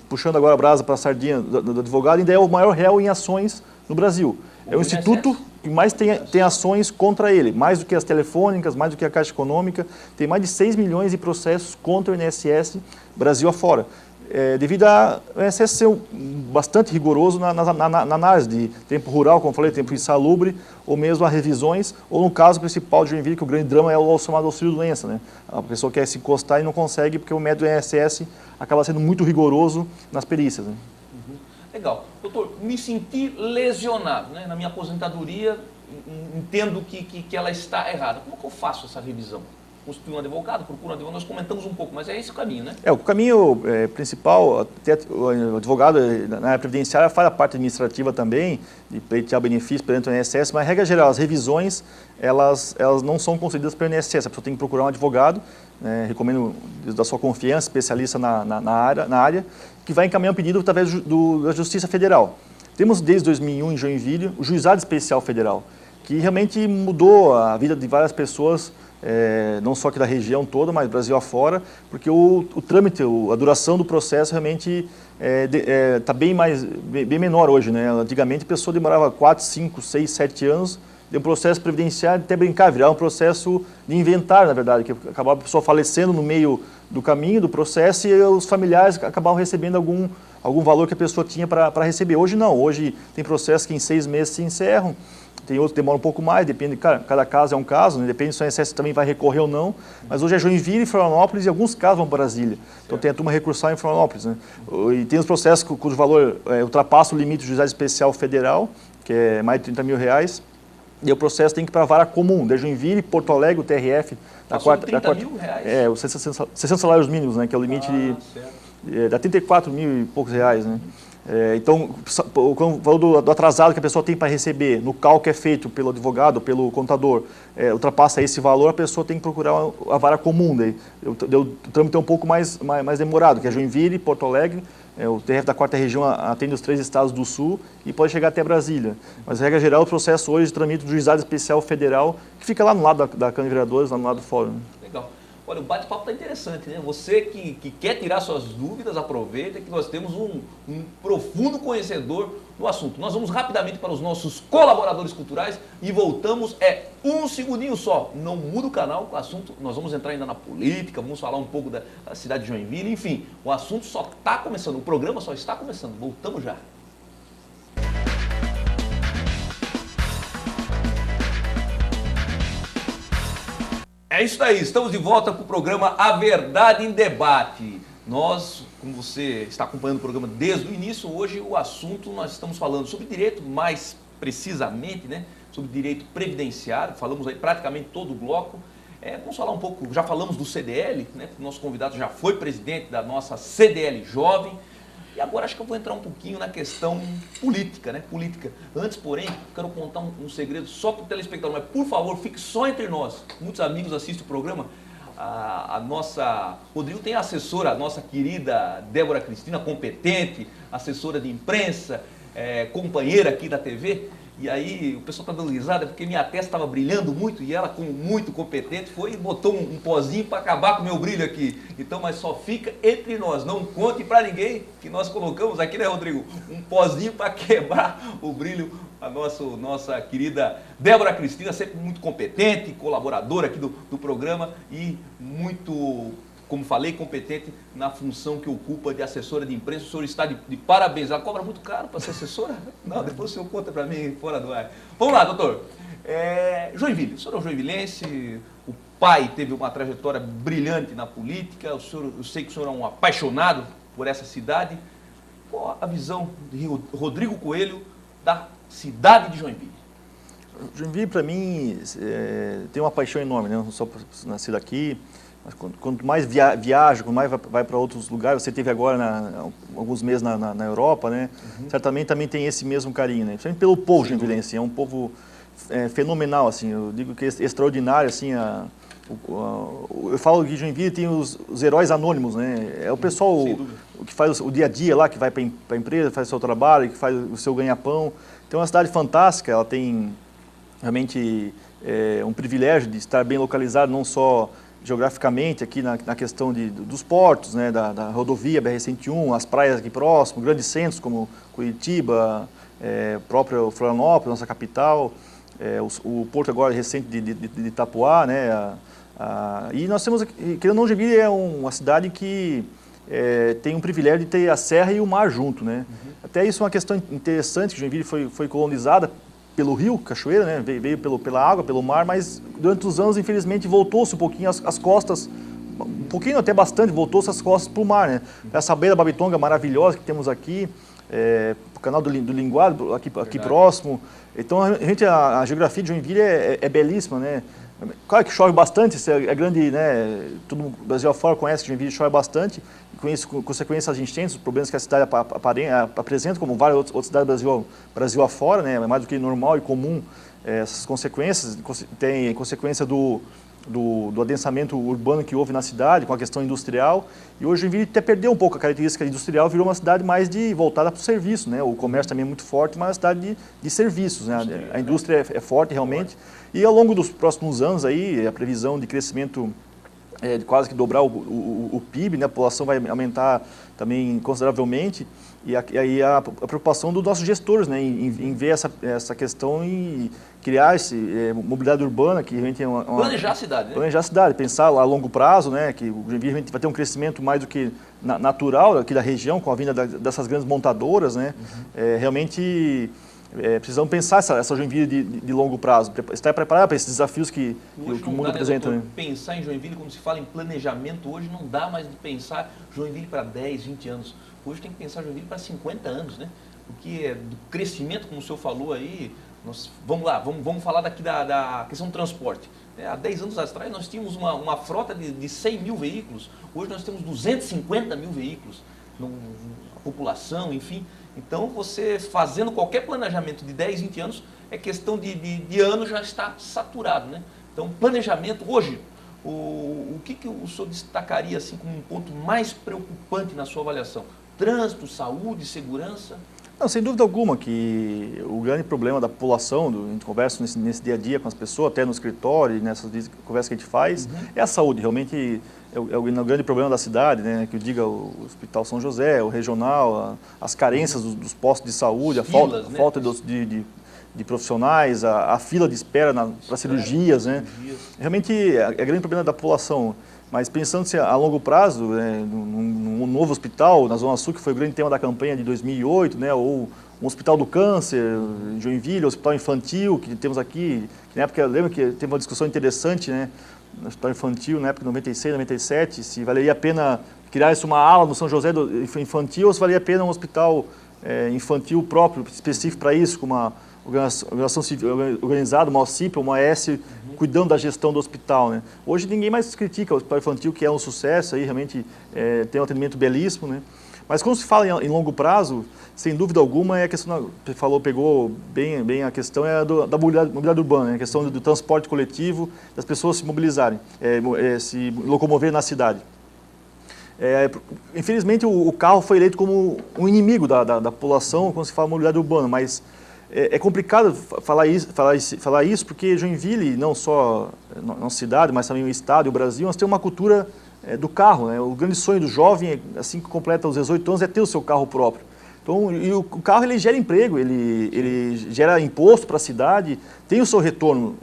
puxando agora a brasa para a sardinha do advogado, ainda é o maior réu em ações no Brasil. É o instituto que mais tem ações contra ele, mais do que as telefônicas, mais do que a Caixa Econômica, tem mais de 6 milhões de processos contra o INSS, Brasil afora. Devido ao INSS ser bastante rigoroso na análise de tempo rural, como eu falei, tempo insalubre, ou mesmo as revisões, ou no caso principal de Joinville, que o grande drama é o chamado auxílio-doença. Né? A pessoa quer se encostar e não consegue, porque o método do INSS acaba sendo muito rigoroso nas perícias. Né? Legal. Doutor, me senti lesionado, né? Na minha aposentadoria, entendo que ela está errada. Como que eu faço essa revisão? Constituir um advogado, procura um advogado, nós comentamos um pouco, mas é esse o caminho, né? O caminho principal, até o advogado na área previdenciária faz a parte administrativa também, de pleitear benefício perante o INSS, mas, regra geral, as revisões, elas não são concedidas pelo INSS, a pessoa tem que procurar um advogado, recomendo da sua confiança, especialista na área, que vai encaminhar um pedido através da Justiça Federal. Temos, desde 2001, em Joinville, o Juizado Especial Federal, que realmente mudou a vida de várias pessoas, não só aqui da região toda, mas Brasil afora, porque o trâmite, a duração do processo realmente está bem menor hoje, né? Antigamente a pessoa demorava 4, 5, 6, 7 anos de um processo previdenciário, até brincar, virar um processo de inventário, na verdade, que acabava a pessoa falecendo no meio do caminho, do processo, e os familiares acabavam recebendo algum valor que a pessoa tinha para receber. Hoje não, hoje tem processos que em 6 meses se encerram, tem outros que demoram um pouco mais, depende, cada caso é um caso, né? Depende se o INSS também vai recorrer ou não, mas hoje é Joinville, Florianópolis e alguns casos vão para Brasília. Então tem a turma recursal em Florianópolis, né? E tem os processos cujo valor ultrapassa o limite do juizado especial federal, que é mais de R$30.000, e o processo tem que ir para a vara comum, de Joinville, Porto Alegre, o TRF, da quarta... R$30.000? Os 60 salários mínimos, né? Que é o limite dá 34 mil e poucos reais, né? Então, quando falou do atrasado que a pessoa tem para receber, no cálculo que é feito pelo advogado, pelo contador, ultrapassa esse valor, a pessoa tem que procurar a vara comum. Daí, o trâmite é um pouco mais demorado, que é Joinville, Porto Alegre, o TRF da 4ª região atende os 3 estados do sul e pode chegar até Brasília. Mas, regra geral, o processo hoje tramita do Juizado Especial Federal, que fica lá no lado da Câmara de Vereadores, lá no lado do fórum. Legal. Olha, o bate-papo está interessante, né? Você que quer tirar suas dúvidas, aproveita que nós temos um profundo conhecedor do assunto. Nós vamos rapidamente para os nossos colaboradores culturais e voltamos, um segundinho só. Não muda o canal, o assunto, nós vamos entrar ainda na política, vamos falar um pouco da cidade de Joinville, enfim, o assunto só está começando, o programa só está começando. Voltamos já. É isso aí, estamos de volta com o programa A Verdade em Debate. Nós, como você está acompanhando o programa desde o início, hoje o assunto nós estamos falando sobre direito, mais precisamente, né, sobre direito previdenciário, falamos aí praticamente todo o bloco. Vamos falar um pouco, já falamos do CDL, né, o nosso convidado já foi presidente da nossa CDL Jovem. E agora acho que eu vou entrar um pouquinho na questão política, né? Política. Antes, porém, quero contar um segredo só para o telespectador, mas por favor, fique só entre nós. Muitos amigos assistem o programa. A nossa... Rodrigo tem a assessora, a nossa querida Débora Cristina, competente, assessora de imprensa, companheira aqui da TV. E aí o pessoal está dando risada porque minha testa estava brilhando muito e ela, como muito competente, foi e botou um pozinho para acabar com o meu brilho aqui. Então, mas só fica entre nós, não conte para ninguém que nós colocamos aqui, né, Rodrigo? Um pozinho para quebrar o brilho. A nossa querida Débora Cristina, sempre muito competente, colaboradora aqui do programa e muito, como falei, competente na função que ocupa de assessora de imprensa. O senhor está de parabéns. Ela cobra muito caro para ser assessora? Não, depois o senhor conta para mim fora do ar. Vamos lá, doutor. Joinville, o senhor é um joinvilense, o pai teve uma trajetória brilhante na política, eu sei que o senhor é um apaixonado por essa cidade. Qual a visão de Rodrigo Coelho da cidade de Joinville? Joinville, para mim, tem uma paixão enorme, né? Não só por nascer aqui. Quanto mais viaja, quanto mais vai para outros lugares, você teve agora alguns meses na Europa, né? Certamente também tem esse mesmo carinho, né? Principalmente pelo povo joinvilense, é um povo fenomenal, assim, eu digo que é extraordinário, assim, eu falo que Joinville tem os heróis anônimos, né? É o pessoal que faz o dia a dia lá, que vai para a empresa, faz o seu trabalho, que faz o seu ganha-pão. Então é uma cidade fantástica, ela tem realmente um privilégio de estar bem localizada, não só geograficamente aqui na questão dos portos, né, da rodovia BR-101, as praias aqui próximo, grandes centros como Curitiba, próprio Florianópolis, nossa capital, o porto agora recente de Itapuá, né, e nós temos, querendo ou não, Joinville é uma cidade que tem um privilégio de ter a serra e o mar junto, né. Até isso é uma questão interessante, que Joinville foi colonizada pelo rio, cachoeira, né? Veio pela água, pelo mar, mas durante os anos, infelizmente, voltou-se um pouquinho as costas, um pouquinho até bastante, voltou-se as costas para o mar, né? Essa beira da Babitonga maravilhosa que temos aqui, o canal do Linguado, aqui próximo. Então, a geografia de Joinville é belíssima, né? Claro que chove bastante, isso é grande, né? Todo o Brasil afora conhece que Joinville chove bastante, com isso, consequência as enchentes, os problemas que a cidade apresenta, como várias outras cidades do Brasil afora, né? É mais do que normal e comum essas consequências. Tem consequência do adensamento urbano que houve na cidade, com a questão industrial, e hoje Joinville até perdeu um pouco a característica industrial, virou uma cidade mais voltada para o serviço, né? O comércio também é muito forte, mas é uma cidade de serviços, né? A indústria é forte realmente, e ao longo dos próximos anos aí, a previsão de crescimento de quase que dobrar o PIB, né? A população vai aumentar também consideravelmente, e aí a preocupação dos nossos gestores, né? Em ver essa questão e criar mobilidade urbana, que realmente é planejar a cidade, né? Planejar a cidade, pensar a longo prazo, né? Que o Joinville vai ter um crescimento mais do que natural aqui da região, com a vinda dessas grandes montadoras, né? Realmente precisamos pensar essa Joinville de longo prazo, estar preparado para esses desafios que o mundo apresenta. Né? Pensar em Joinville, quando se fala em planejamento, hoje não dá mais de pensar Joinville para 10, 20 anos. Hoje tem que pensar Joinville para 50 anos, né? Porque do crescimento, como o senhor falou aí, vamos lá, vamos falar daqui da questão do transporte. Há 10 anos atrás nós tínhamos uma frota de 100 mil veículos, hoje nós temos 250 mil veículos, a população, enfim. Então, você fazendo qualquer planejamento de 10, 20 anos, é questão de anos já está saturado, né? Então, planejamento, hoje, o que o senhor destacaria assim, como um ponto mais preocupante na sua avaliação? Trânsito, saúde, segurança? Não, sem dúvida alguma que o grande problema da população, a gente conversa nesse dia a dia com as pessoas, até no escritório, nessas conversas que a gente faz, é a saúde. Realmente é o grande problema da cidade, né? Que eu diga o Hospital São José, o regional, as carências dos postos de saúde, filas, a falta de profissionais, a fila de espera para cirurgias, né? Realmente é o grande problema da população. Mas pensando-se a longo prazo, né, num novo hospital na Zona Sul, que foi o grande tema da campanha de 2008, né, ou um hospital do câncer em Joinville, um hospital infantil que temos aqui, que na época, eu lembro que teve uma discussão interessante, né, no hospital infantil, na época de 96, 97, se valeria a pena criar isso uma ala no São José infantil ou se valeria a pena um hospital infantil próprio, específico para isso, com uma organização civil organizada, uma OCIP, uma AS, cuidando da gestão do hospital. Né? Hoje ninguém mais critica o hospital infantil, que é um sucesso, aí, realmente tem um atendimento belíssimo. Né? Mas quando se fala em longo prazo, sem dúvida alguma, é a questão, você pegou bem a questão da mobilidade urbana, né? A questão do transporte coletivo, das pessoas se mobilizarem, se locomover na cidade. Infelizmente, o carro foi eleito como um inimigo da população quando se fala em mobilidade urbana, mas é complicado falar isso porque Joinville, não só a nossa cidade, mas também o estado e o Brasil, nós temos uma cultura do carro. Né? O grande sonho do jovem, assim que completa os 18 anos, é ter o seu carro próprio. Então, e o carro ele gera emprego, ele gera imposto para a cidade, tem o seu retorno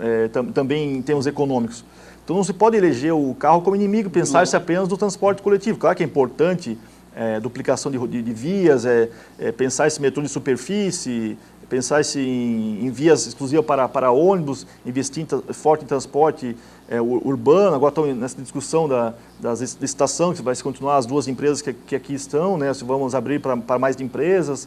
também em termos econômicos. Então não se pode eleger o carro como inimigo, pensar-se apenas no transporte coletivo. Claro que é importante duplicação de vias, pensar esse metrô de superfície, pensar-se em vias exclusivas para ônibus, investir forte em transporte urbano. Agora estão nessa discussão da licitação, que vai se continuar as duas empresas que aqui estão, né? Se vamos abrir para mais empresas.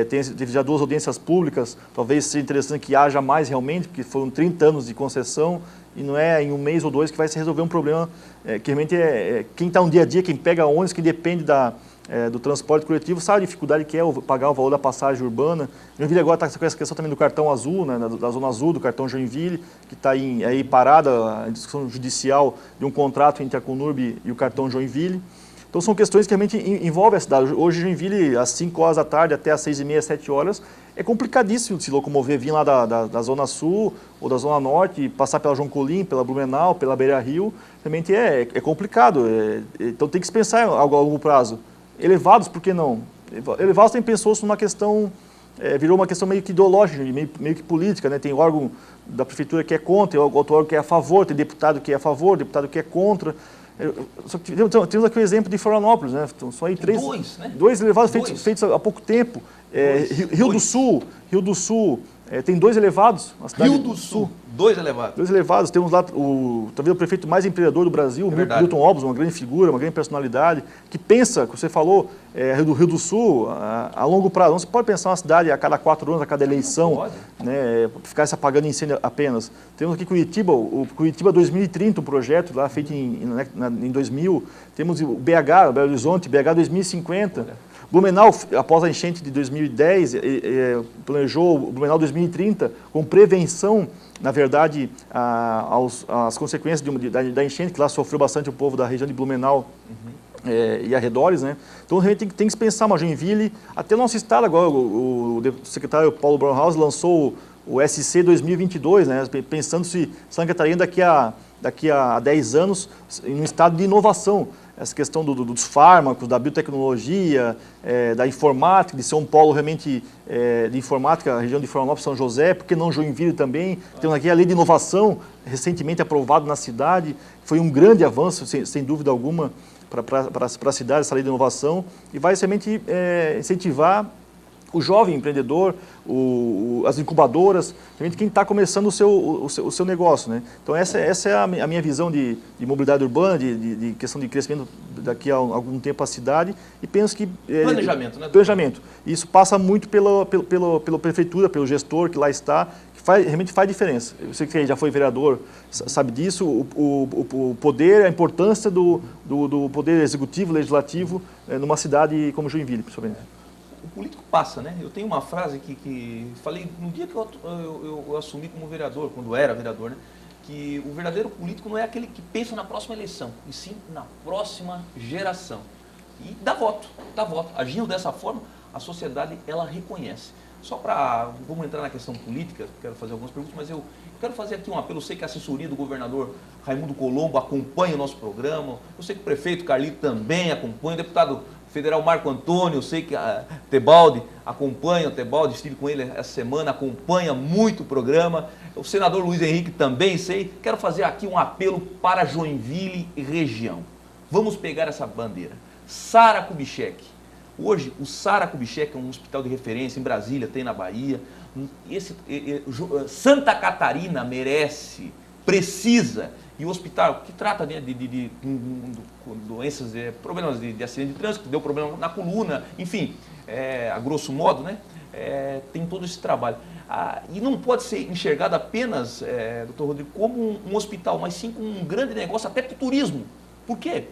Teve já 2 audiências públicas, talvez seja interessante que haja mais realmente, porque foram 30 anos de concessão e não é em 1 mês ou 2 que vai se resolver um problema que realmente quem está no dia a dia, quem pega ônibus, que depende do transporte coletivo, sabe a dificuldade que é pagar o valor da passagem urbana. Joinville agora está com essa questão também do cartão azul, né, da Zona Azul, do cartão Joinville, que está aí parada a discussão judicial de um contrato entre a Conurb e o cartão Joinville. Então são questões que realmente envolvem a cidade. Hoje Joinville, às 5 horas da tarde até às 6h30, 7 horas, é complicadíssimo de se locomover, vir lá da Zona Sul ou da Zona Norte, passar pela João Colim, pela Blumenau, pela Beira Rio, realmente é complicado. Então tem que se pensar a longo prazo. Elevados, por que não? Elevados tem pensou-se numa questão, virou uma questão meio que ideológica, meio que política, né? Tem órgão da prefeitura que é contra, tem outro órgão que é a favor, tem deputado que é a favor, deputado que é contra. Só que temos aqui o exemplo de Florianópolis, né? São aí dois elevados feitos há pouco tempo. Rio do Sul tem 2 elevados. Rio do Sul, 2 elevados. 2 elevados. Temos lá talvez o prefeito mais empreendedor do Brasil, Milton Obos, uma grande figura, uma grande personalidade, que pensa, que você falou, do Rio do Sul, a longo prazo. Não se pode pensar uma cidade a cada 4 anos, a cada eleição, né, ficar se apagando incêndio apenas. Temos aqui Curitiba, o Curitiba 2030, um projeto lá feito em 2000. Temos o BH, Belo Horizonte, BH 2050. Blumenau, após a enchente de 2010, planejou o Blumenau 2030 com prevenção, na verdade, às consequências da enchente, que lá sofreu bastante o povo da região de Blumenau e arredores, né? Então, a gente tem que pensar uma Joinville, até o nosso estado agora, o secretário Paulo Braunhaus lançou o SC 2022, né? Pensando se Santa Catarina daqui a 10 anos em um estado de inovação. Essa questão dos fármacos, da biotecnologia, da informática, de ser um polo realmente de informática, a região de Florianópolis, São José, por que não Joinville também? Temos aqui a lei de inovação, recentemente aprovada na cidade, foi um grande avanço, sem dúvida alguma, para a cidade, essa lei de inovação, e vai realmente incentivar o jovem empreendedor, as incubadoras, realmente quem está começando o seu negócio, né? Então essa é a minha visão de mobilidade urbana, de questão de crescimento daqui a algum tempo a cidade, e penso que... Planejamento, né? Planejamento. Isso passa muito pela prefeitura, pelo gestor que lá está, que realmente faz diferença. Você que já foi vereador sabe disso, o poder, a importância do poder executivo, legislativo, numa cidade como Joinville, principalmente. O político passa, né? Eu tenho uma frase que falei no dia que eu assumi como vereador, quando era vereador, né? Que o verdadeiro político não é aquele que pensa na próxima eleição, e sim na próxima geração. E dá voto. Agindo dessa forma, a sociedade, ela reconhece. Vamos entrar na questão política, quero fazer algumas perguntas, mas eu quero fazer aqui um apelo. Eu sei que a assessoria do governador Raimundo Colombo acompanha o nosso programa, eu sei que o prefeito Carlito também acompanha, o deputado federal Marco Antônio, eu sei que a Tebaldi acompanha, estive com ele essa semana, acompanha muito o programa, o senador Luiz Henrique também, sei. Quero fazer aqui um apelo para Joinville e região. Vamos pegar essa bandeira. Sara Kubitschek. Hoje, o Sara Kubitschek é um hospital de referência em Brasília, tem na Bahia. Santa Catarina merece, precisa. E o hospital que trata de doenças, problemas de acidente de trânsito, que deu problema na coluna, enfim, a grosso modo, né? Tem todo esse trabalho. E não pode ser enxergado apenas, doutor Rodrigo, como um hospital, mas sim como um grande negócio até para o turismo. Por quê?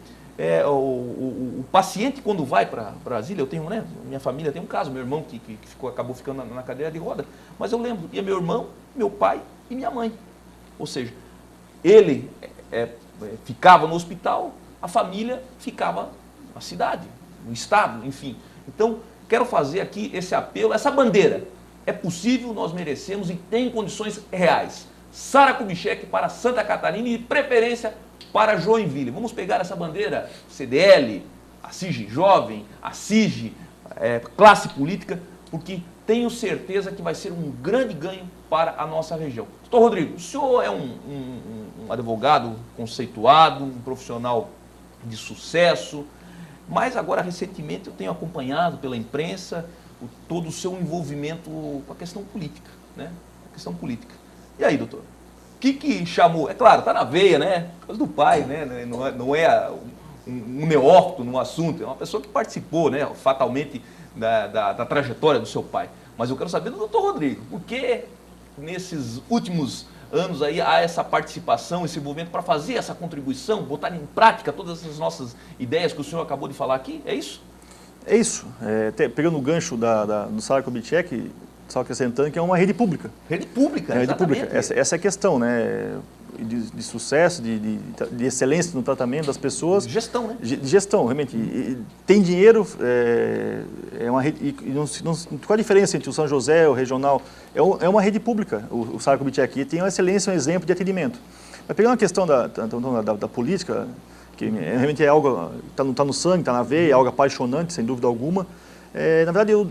O paciente, quando vai para Brasília, eu tenho, né? Minha família tem um caso, meu irmão que acabou ficando na cadeira de roda, mas eu lembro, ia meu irmão, meu pai e minha mãe. Ou seja, ele ficava no hospital, a família ficava na cidade, no estado, enfim. Então, quero fazer aqui esse apelo, essa bandeira. É possível, nós merecemos e tem condições reais. Sara Kubitschek para Santa Catarina e, de preferência, para Joinville. Vamos pegar essa bandeira, CDL, a CIG Jovem, a CIG, classe política, porque tenho certeza que vai ser um grande ganho para a nossa região. Doutor Rodrigo, o senhor é um advogado conceituado, um profissional de sucesso, mas agora recentemente eu tenho acompanhado pela imprensa todo o seu envolvimento com a questão política, né? A questão política. E aí, doutor? O que chamou? É claro, está na veia, né? Coisa do pai, né? Não é um neófito no assunto, é uma pessoa que participou, né? Fatalmente da trajetória do seu pai. Mas eu quero saber do doutor Rodrigo, por que nesses últimos anos aí há essa participação, esse envolvimento para fazer essa contribuição, botar em prática todas essas nossas ideias que o senhor acabou de falar aqui? É isso? É isso. Pegando o gancho do Sara Kubitschek, só acrescentando que é uma rede pública. Rede pública, rede pública. Essa é a questão, né? De sucesso, de excelência no tratamento das pessoas. De gestão, né? De gestão, realmente. Tem dinheiro, é uma rede. Qual a diferença entre o São José, o regional? É uma rede pública, o Sara Kubitschek, tem uma excelência, um exemplo de atendimento. Mas pegando a questão da política, que realmente é algo que está no sangue, está na veia, é algo apaixonante, sem dúvida alguma. Na verdade, eu,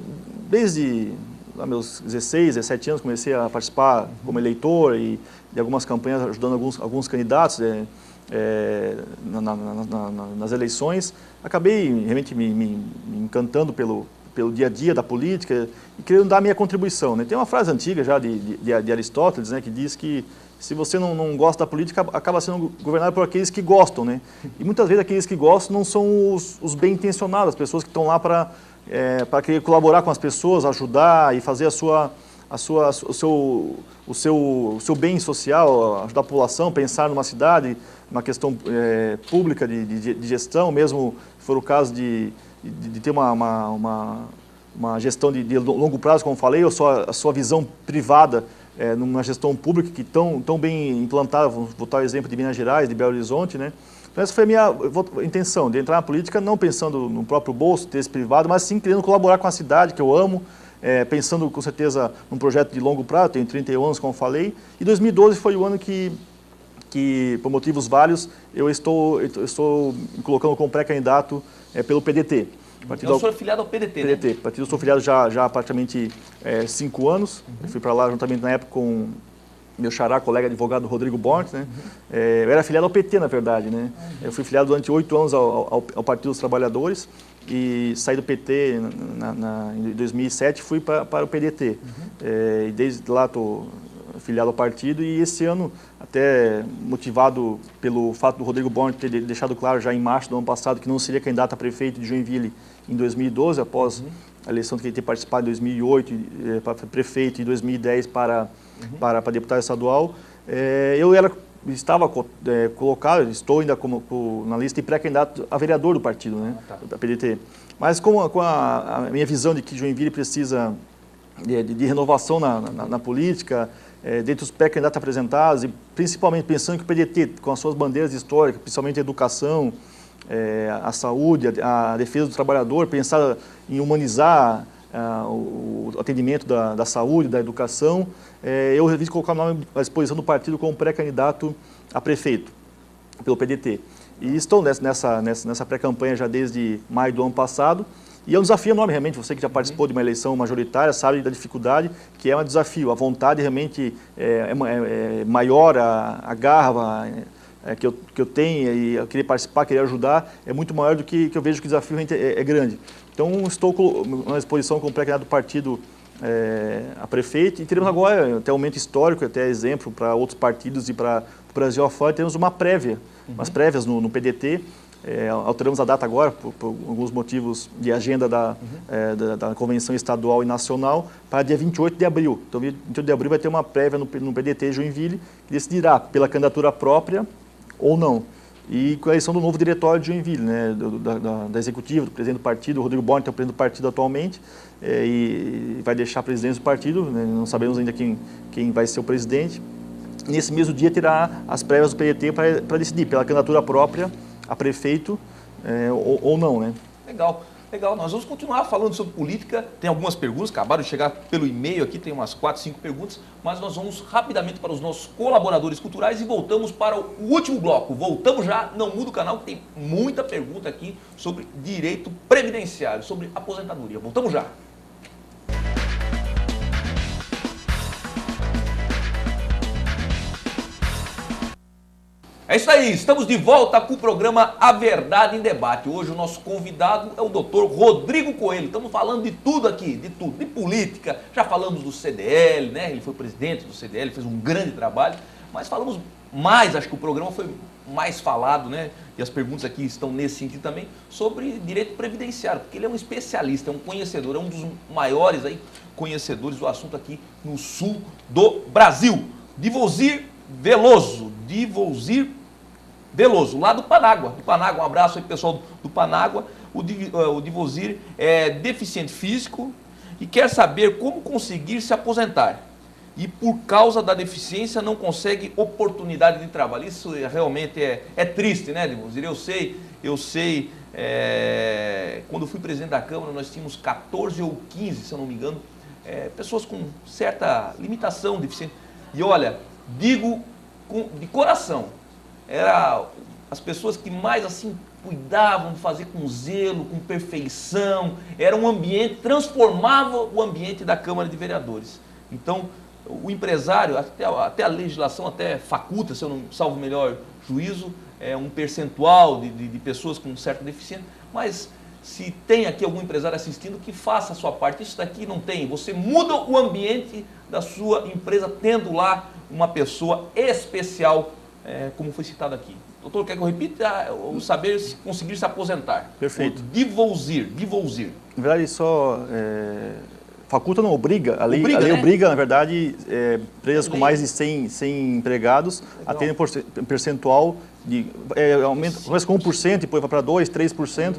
desde meus 16, 17 anos, comecei a participar como eleitor e de algumas campanhas ajudando alguns candidatos nas eleições. Acabei realmente me encantando pelo dia a dia da política e querendo dar a minha contribuição, né? Tem uma frase antiga já de Aristóteles, né, que diz que se você não gosta da política, acaba sendo governado por aqueles que gostam, né? E muitas vezes aqueles que gostam não são os bem-intencionados, as pessoas que estão lá para querer colaborar com as pessoas, ajudar e fazer o seu bem social, ajudar a população, pensar numa cidade, numa questão pública de gestão, mesmo se for o caso de de ter uma gestão de longo prazo, como falei, ou só a sua visão privada numa gestão pública que tão bem implantada, vou botar o exemplo de Minas Gerais, de Belo Horizonte, né? Então essa foi a minha intenção, de entrar na política não pensando no próprio bolso, interesse privado, mas sim querendo colaborar com a cidade, que eu amo, pensando com certeza num projeto de longo prazo, tenho 31 anos, como falei, e 2012 foi o ano que por motivos vários, eu estou me colocando como pré-candidato pelo PDT. Eu sou afiliado ao PDT, PDT, né? Partido, eu sou afiliado já há praticamente 5 anos. Eu fui para lá juntamente na época com meu xará, colega advogado Rodrigo Borges, né? Eu era afiliado ao PT, na verdade, né? Eu fui afiliado durante 8 anos ao Partido dos Trabalhadores e saí do PT em 2007 e fui para o PDT. E desde lá estou afiliado ao partido e esse ano, até motivado pelo fato do Rodrigo Borges ter deixado claro já em março do ano passado que não seria candidato a prefeito de Joinville em 2012, após a eleição que ele ter participado em 2008 para prefeito e em 2010 para deputado estadual, eu estava colocado, estou ainda na lista de pré-candidato a vereador do partido, né, da PDT. Mas com a minha visão de que Joinville precisa de renovação na política, dentre os pré-candidatos apresentados, e principalmente pensando que o PDT, com as suas bandeiras históricas, principalmente a educação, a saúde, a defesa do trabalhador, pensar em humanizar o atendimento da saúde, da educação, eu resolvi colocar o nome à disposição do partido como pré-candidato a prefeito, pelo PDT. E estou nessa pré-campanha já desde maio do ano passado, e é um desafio enorme, realmente. Você que já participou de uma eleição majoritária sabe da dificuldade, que é um desafio. A vontade realmente é maior, a garra que eu tenho e eu querer participar, querer ajudar, é muito maior do que eu vejo que o desafio é grande. Então, estou na exposição como pré-candidato do partido a prefeito e teremos agora, até um momento histórico, até exemplo para outros partidos e para o Brasil afora, temos uma prévia, umas prévias no PDT. Alteramos a data agora, por alguns motivos de agenda da Convenção Estadual e Nacional, para dia 28 de abril. Então, dia 28 de abril vai ter uma prévia no PDT Joinville, que decidirá pela candidatura própria ou não. E com a eleição do novo diretório de Joinville, né, da executiva, do presidente do partido, o Rodrigo Borges, que é o presidente do partido atualmente, e vai deixar a presidência do partido, né, não sabemos ainda quem vai ser o presidente. Nesse mesmo dia terá as prévias do PDT para decidir pela candidatura própria a prefeito ou não, né? Legal, legal. Nós vamos continuar falando sobre política. Tem algumas perguntas, acabaram de chegar pelo e-mail aqui, tem umas 4, 5 perguntas, mas nós vamos rapidamente para os nossos colaboradores culturais e voltamos para o último bloco. Voltamos já, não muda o canal, que tem muita pergunta aqui sobre direito previdenciário, sobre aposentadoria. Voltamos já. É isso aí, estamos de volta com o programa A Verdade em Debate. Hoje o nosso convidado é o Dr. Rodrigo Coelho. Estamos falando de tudo aqui, de tudo, de política. Já falamos do CDL, né? Ele foi presidente do CDL, fez um grande trabalho. Mas falamos mais, acho que o programa foi mais falado, né? E as perguntas aqui estão nesse sentido também, sobre direito previdenciário, porque ele é um especialista, é um conhecedor, é um dos maiores aí conhecedores do assunto aqui no sul do Brasil. Divolzir Veloso, lá do Panágua. Um abraço aí pessoal do Panágua. O Divolzir é deficiente físico e quer saber como conseguir se aposentar. E por causa da deficiência não consegue oportunidade de trabalho. Isso realmente é triste, né, Divolzir? Eu sei, quando fui presidente da Câmara nós tínhamos 14 ou 15, se eu não me engano, pessoas com certa limitação, deficiente. E olha, digo de coração, eram as pessoas que mais assim cuidavam de fazer com zelo, com perfeição, era um ambiente, transformava o ambiente da Câmara de Vereadores. Então, o empresário, até a legislação até faculta, se eu não salvo melhor juízo, um percentual de pessoas com certa deficiência, mas se tem aqui algum empresário assistindo, que faça a sua parte. Isso daqui não tem, você muda o ambiente da sua empresa, tendo lá uma pessoa especial, como foi citado aqui. Doutor, quer que eu repita? O saber se conseguir se aposentar. Perfeito. Divolzir. Na verdade, só faculta não, obriga. A lei obriga, na verdade, empresas com mais de 100 empregados a terem um percentual de... começa com 1%, depois vai para 2%, 3%,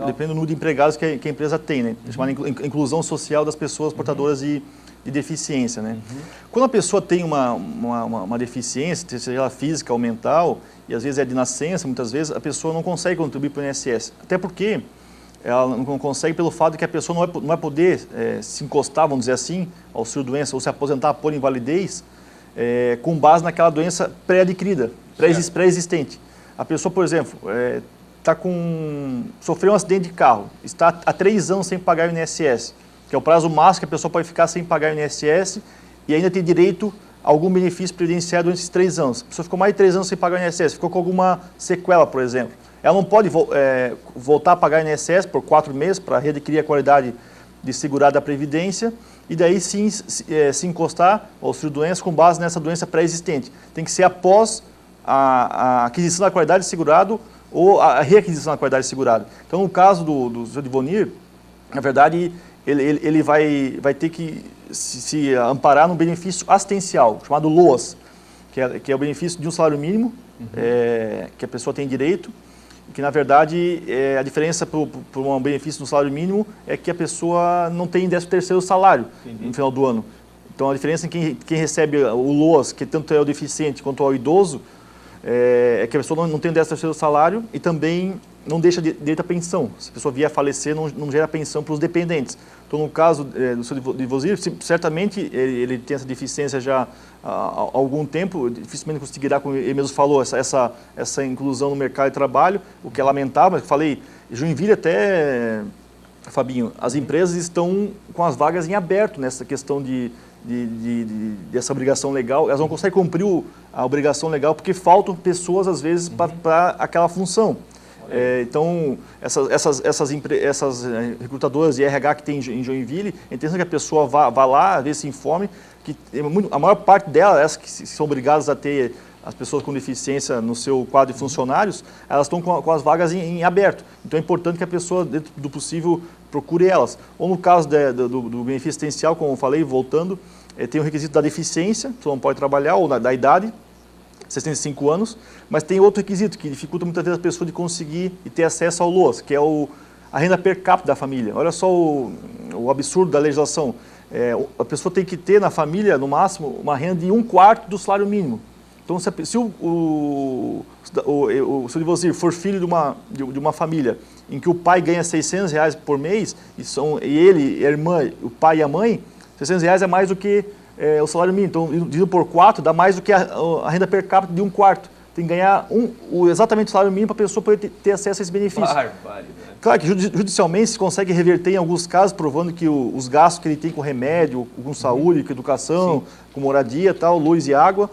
depende do número de empregados que a empresa tem, né? Chamada inclusão social das pessoas portadoras de deficiência, né? Quando a pessoa tem uma deficiência, seja ela física ou mental, e às vezes é de nascença, muitas vezes, a pessoa não consegue contribuir para o INSS. Até porque ela não consegue pelo fato de que a pessoa não vai poder se encostar, vamos dizer assim, ao auxílio-doença ou se aposentar por invalidez com base naquela doença pré-adquirida, pré-existente. A pessoa, por exemplo, sofreu um acidente de carro, está há 3 anos sem pagar o INSS, que é o prazo máximo que a pessoa pode ficar sem pagar o INSS e ainda tem direito a algum benefício previdenciário durante esses 3 anos. A pessoa ficou mais de 3 anos sem pagar o INSS, ficou com alguma sequela, por exemplo. Ela não pode voltar a pagar o INSS por 4 meses para readquirir a qualidade de segurado da Previdência e daí sim se encostar ao auxílio-doença com base nessa doença pré-existente. Tem que ser após a aquisição da qualidade de segurado ou a reaquisição da qualidade de segurado. Então, no caso do Sr. Divonir, na verdade, ele vai ter que se amparar num benefício assistencial, chamado LOAS, que é o benefício de um salário mínimo, que a pessoa tem direito, que na verdade a diferença para um benefício do salário mínimo é que a pessoa não tem 13º salário no final do ano. Então a diferença em quem recebe o LOAS, que tanto é o deficiente quanto é o idoso, é que a pessoa não tem 13º salário e também não deixa direito à pensão. Se a pessoa vier a falecer, não gera pensão para os dependentes. Então, no caso do Sr. Divonir, certamente ele tem essa deficiência já há algum tempo, dificilmente conseguirá, como ele mesmo falou, essa inclusão no mercado de trabalho, o que é lamentável. Mas eu falei, Joinville até, Fabinho, as empresas estão com as vagas em aberto nessa questão dessa obrigação legal. Elas não conseguem cumprir a obrigação legal porque faltam pessoas, às vezes, para aquela função. Então, essas recrutadoras de RH que tem em Joinville, é interessante que a pessoa vá lá, às vezes se informe, que a maior parte delas, essas que são obrigadas a ter as pessoas com deficiência no seu quadro de funcionários, elas estão com as vagas em aberto. Então é importante que a pessoa, dentro do possível, procure elas. Ou no caso do benefício assistencial, como eu falei, voltando, tem o requisito da deficiência, você não pode trabalhar, ou da idade, 65 anos, mas tem outro requisito que dificulta muitas vezes a pessoa de conseguir e ter acesso ao LOAS, que é a renda per capita da família. Olha só o absurdo da legislação. A pessoa tem que ter na família, no máximo, uma renda de 1/4 do salário mínimo. Então, se o Sr. Divonir for filho de uma família em que o pai ganha R$600 por mês, e ele, a irmã, o pai e a mãe, R$600 é mais do que o salário mínimo. Então, dividido por 4, dá mais do que a renda per capita de 1/4. Tem que ganhar exatamente o salário mínimo para a pessoa poder ter acesso a esse benefício. Claro que judicialmente se consegue reverter em alguns casos, provando que os gastos que ele tem com remédio, com saúde, com educação, com moradia, tal, luz e água,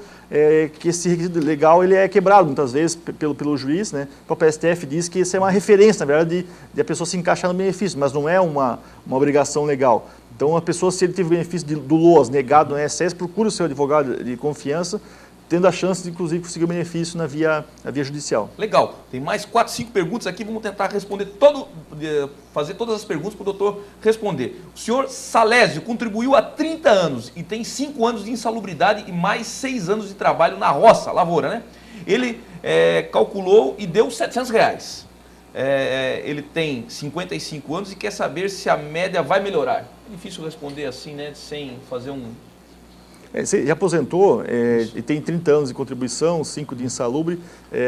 que esse requisito legal ele é quebrado muitas vezes pelo juiz, né? O próprio STF diz que isso é uma referência, na verdade, de a pessoa se encaixar no benefício, mas não é uma obrigação legal. Então, a pessoa, se ele teve o benefício do LOAS negado no INSS, procure o seu advogado de confiança, tendo a chance de, inclusive, conseguir o benefício na via judicial. Legal. Tem mais 4, 5 perguntas aqui, vamos tentar responder fazer todas as perguntas para o doutor responder. O senhor Salésio contribuiu há 30 anos e tem 5 anos de insalubridade e mais 6 anos de trabalho na roça, lavoura, né? Ele calculou e deu R$700. Ele tem 55 anos e quer saber se a média vai melhorar. É difícil responder assim, né? Sem fazer um... Você já aposentou e tem 30 anos de contribuição, 5 de insalubre.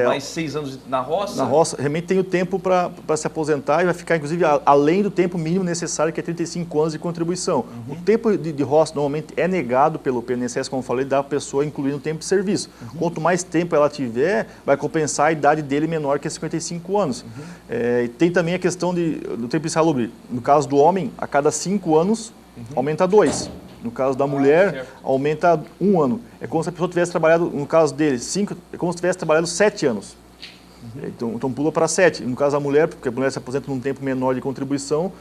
Mais 6 anos na roça? Na roça, realmente tem o tempo para se aposentar e vai ficar, inclusive, além do tempo mínimo necessário, que é 35 anos de contribuição. O tempo de roça, normalmente, é negado pelo INSS, como eu falei, da pessoa incluir no tempo de serviço. Quanto mais tempo ela tiver, vai compensar a idade dele menor, que é 55 anos. E tem também a questão do tempo insalubre. No caso do homem, a cada 5 anos, aumenta 2. No caso da mulher, aumenta 1 ano. É como se a pessoa tivesse trabalhado, no caso dele, 5, é como se tivesse trabalhado 7 anos. Então pula para 7. No caso da mulher, porque a mulher se aposenta num tempo menor de contribuição,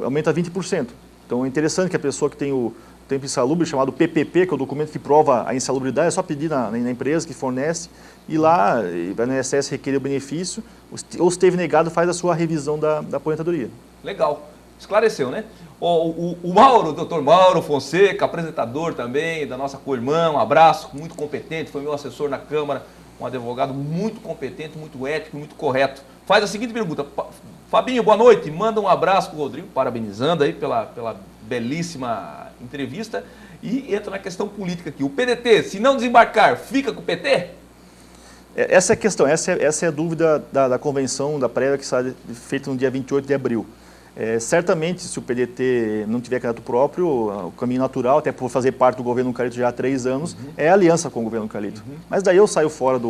aumenta 20%. Então é interessante que a pessoa que tem o tempo insalubre, chamado PPP, que é o documento que prova a insalubridade, é só pedir na empresa que fornece, e lá vai no INSS requerer o benefício, ou se teve negado, faz a sua revisão da aposentadoria. Legal. Esclareceu, né? O Mauro, o doutor Mauro Fonseca, apresentador também da nossa co-irmã, um abraço, muito competente, foi meu assessor na Câmara, um advogado muito competente, muito ético, muito correto. Faz a seguinte pergunta: Fabinho, boa noite, manda um abraço para o Rodrigo, parabenizando aí pela belíssima entrevista, e entra na questão política aqui. O PDT, se não desembarcar, fica com o PT? Essa é a questão, essa é a dúvida da convenção, da prévia que será feita no dia 28 de abril. Certamente, se o PDT não tiver candidato próprio, o caminho natural, até por fazer parte do governo Nucalito já há 3 anos, é a aliança com o governo Nucalito. Mas daí eu saio fora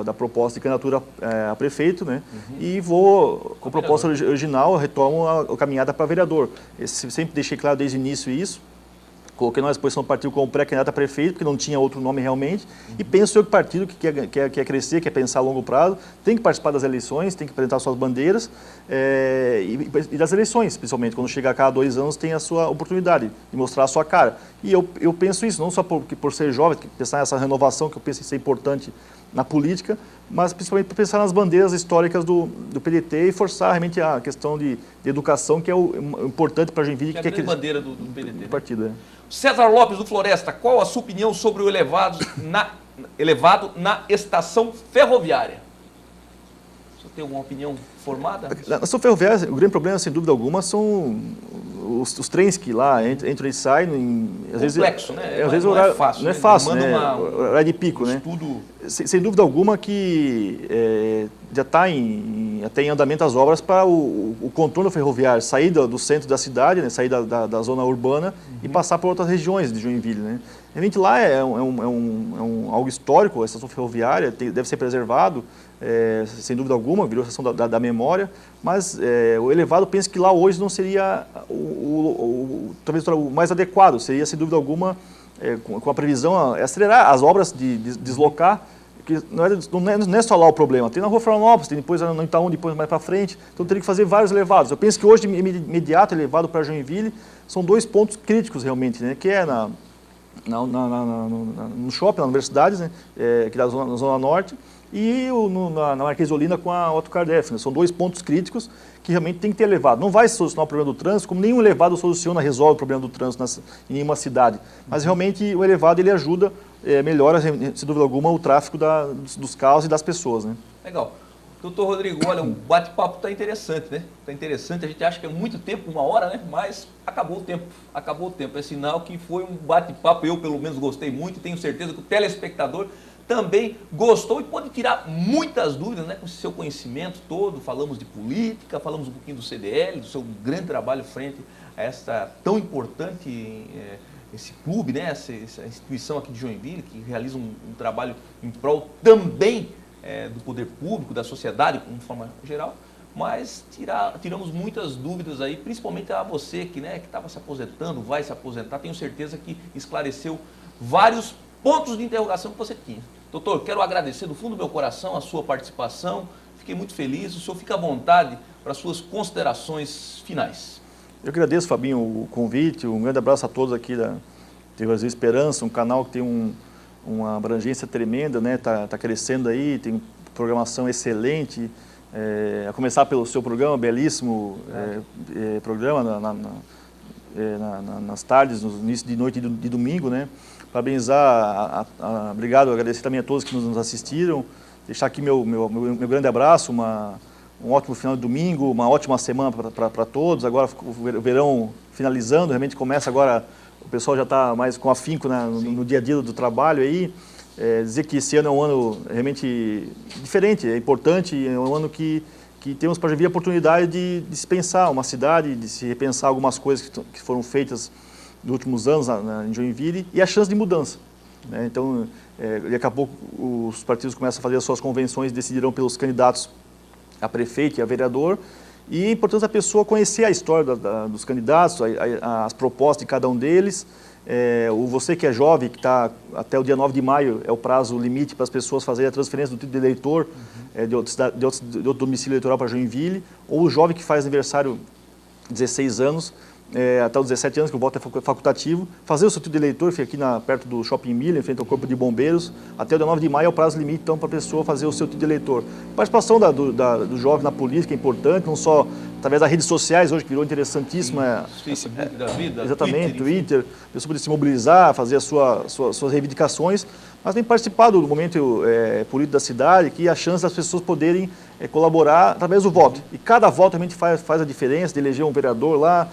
da proposta de candidatura a prefeito, né? E vou, com a proposta original, retomo a caminhada para vereador. Sempre deixei claro desde o início isso. Coloquei na disposição do partido como pré-candidato a prefeito, porque não tinha outro nome realmente. E penso eu que o partido que quer crescer, quer pensar a longo prazo, tem que participar das eleições, tem que apresentar suas bandeiras e das eleições, principalmente. Quando chegar a cada 2 anos, tem a sua oportunidade de mostrar a sua cara. E eu penso isso, não só por ser jovem, pensar nessa renovação, que eu penso que isso é importante na política, mas principalmente para pensar nas bandeiras históricas do PDT e forçar realmente a questão de educação, que é o importante para a Joinville. Que é a grande bandeira do PDT. Do partido, César Lopes do Floresta, qual a sua opinião sobre o elevado na estação ferroviária? Você tem alguma opinião formada? Na estação ferroviária, o grande problema, sem dúvida alguma, são os trens que lá entram e saem. Às vezes, né? Às vezes não é fácil. Não é fácil, né? Horário de pico, né? Sem dúvida alguma que já está até em andamento as obras para o contorno ferroviário, sair do centro da cidade, né? Sair da zona urbana e passar por outras regiões de Joinville, né? Realmente lá é algo histórico, a estação ferroviária deve ser preservado, sem dúvida alguma, virou a estação da memória, mas o elevado, penso que lá hoje não seria talvez o mais adequado, seria sem dúvida alguma, com a previsão, acelerar as obras de deslocar, que não é só lá o problema, tem na Rua Florianópolis, tem depois no Itaú, depois mais para frente, então teria que fazer vários elevados. Eu penso que hoje, imediato, elevado para Joinville, são 2 pontos críticos realmente, né, que é no shopping, na universidade, né, aqui na Zona Norte, e na Marquesolina com a Otto Kardec, né? São 2 pontos críticos que realmente tem que ter elevado. Não vai solucionar o problema do trânsito, como nenhum elevado soluciona, resolve o problema do trânsito em nenhuma cidade. Mas realmente o elevado ele ajuda, melhora, sem dúvida alguma, o tráfego dos carros e das pessoas, né? Legal. Doutor Rodrigo, olha, o bate-papo está interessante, né? Está interessante, a gente acha que é muito tempo, 1 hora, né? Mas acabou o tempo, acabou o tempo. É sinal que foi um bate-papo, eu pelo menos gostei muito, tenho certeza que o telespectador também gostou e pode tirar muitas dúvidas, né, com o seu conhecimento todo. Falamos de política, falamos um pouquinho do CDL, do seu grande trabalho frente a essa tão importante, esse clube, né, essa instituição aqui de Joinville, que realiza um trabalho em prol também do poder público, da sociedade, de forma geral. Mas tiramos muitas dúvidas aí, principalmente a você que estava se aposentando, vai se aposentar. Tenho certeza que esclareceu vários pontos de interrogação que você tinha. Doutor, quero agradecer do fundo do meu coração a sua participação. Fiquei muito feliz. O senhor fica à vontade para as suas considerações finais. Eu agradeço, Fabinho, o convite. Um grande abraço a todos aqui da TV Brasil Esperança, um canal que tem uma abrangência tremenda, né? Tá crescendo aí, tem programação excelente. A começar pelo seu programa, belíssimo programa nas tardes, no início de noite de domingo, né? Parabenizar, obrigado, agradecer também a todos que nos assistiram, deixar aqui meu grande abraço, um ótimo final de domingo, uma ótima semana para todos. Agora o verão finalizando, realmente começa agora, o pessoal já está mais com afinco no dia a dia do trabalho aí. Dizer que esse ano é um ano realmente diferente, é importante, é um ano que temos para vir a oportunidade de se pensar uma cidade, de se repensar algumas coisas que foram feitas nos últimos anos em Joinville e a chance de mudança, né? Então, daqui a pouco os partidos começam a fazer as suas convenções e decidirão pelos candidatos a prefeito e a vereador, e é importante a pessoa conhecer a história dos candidatos, as propostas de cada um deles. Você que é jovem, que está até o dia 9 de maio, é o prazo limite para as pessoas fazerem a transferência do título de eleitor de outro domicílio eleitoral para Joinville, ou o jovem que faz aniversário 16 anos, até os 17 anos, que o voto é facultativo, fazer o seu título de eleitor, fica aqui perto do Shopping Miller, em frente ao Corpo de Bombeiros, até o dia 9 de maio é o prazo limite, então, para a pessoa fazer o seu título de eleitor. A participação do jovem na política é importante, não só através das redes sociais, hoje que virou interessantíssima. Facebook da vida, exatamente, Twitter, a pessoa poder se mobilizar, fazer suas reivindicações, mas tem participado do momento político da cidade, que a chance das pessoas poderem colaborar através do voto. E cada voto realmente faz a diferença de eleger um vereador lá.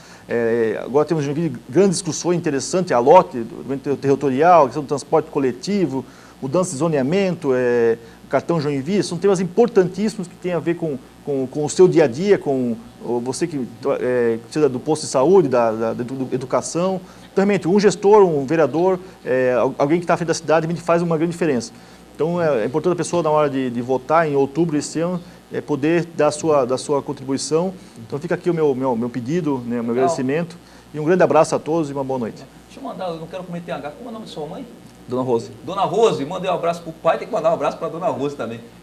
Agora temos grandes discussões interessantes, a LOT, do territorial, a questão do transporte coletivo, mudança de zoneamento, cartão Joinville, são temas importantíssimos que têm a ver com o seu dia a dia, com você que precisa do posto de saúde, da educação. Então, realmente, um gestor, um vereador, alguém que está à frente da cidade, realmente faz uma grande diferença. Então, é importante a pessoa, na hora de votar, em outubro desse ano, poder dar da sua contribuição. Então, fica aqui o meu pedido, né, o meu agradecimento. E um grande abraço a todos e uma boa noite. Deixa eu mandar, eu não quero cometer H. Como é o nome de sua mãe? Dona Rose. Dona Rose, mandei um abraço para o pai, tem que mandar um abraço para a Dona Rose também.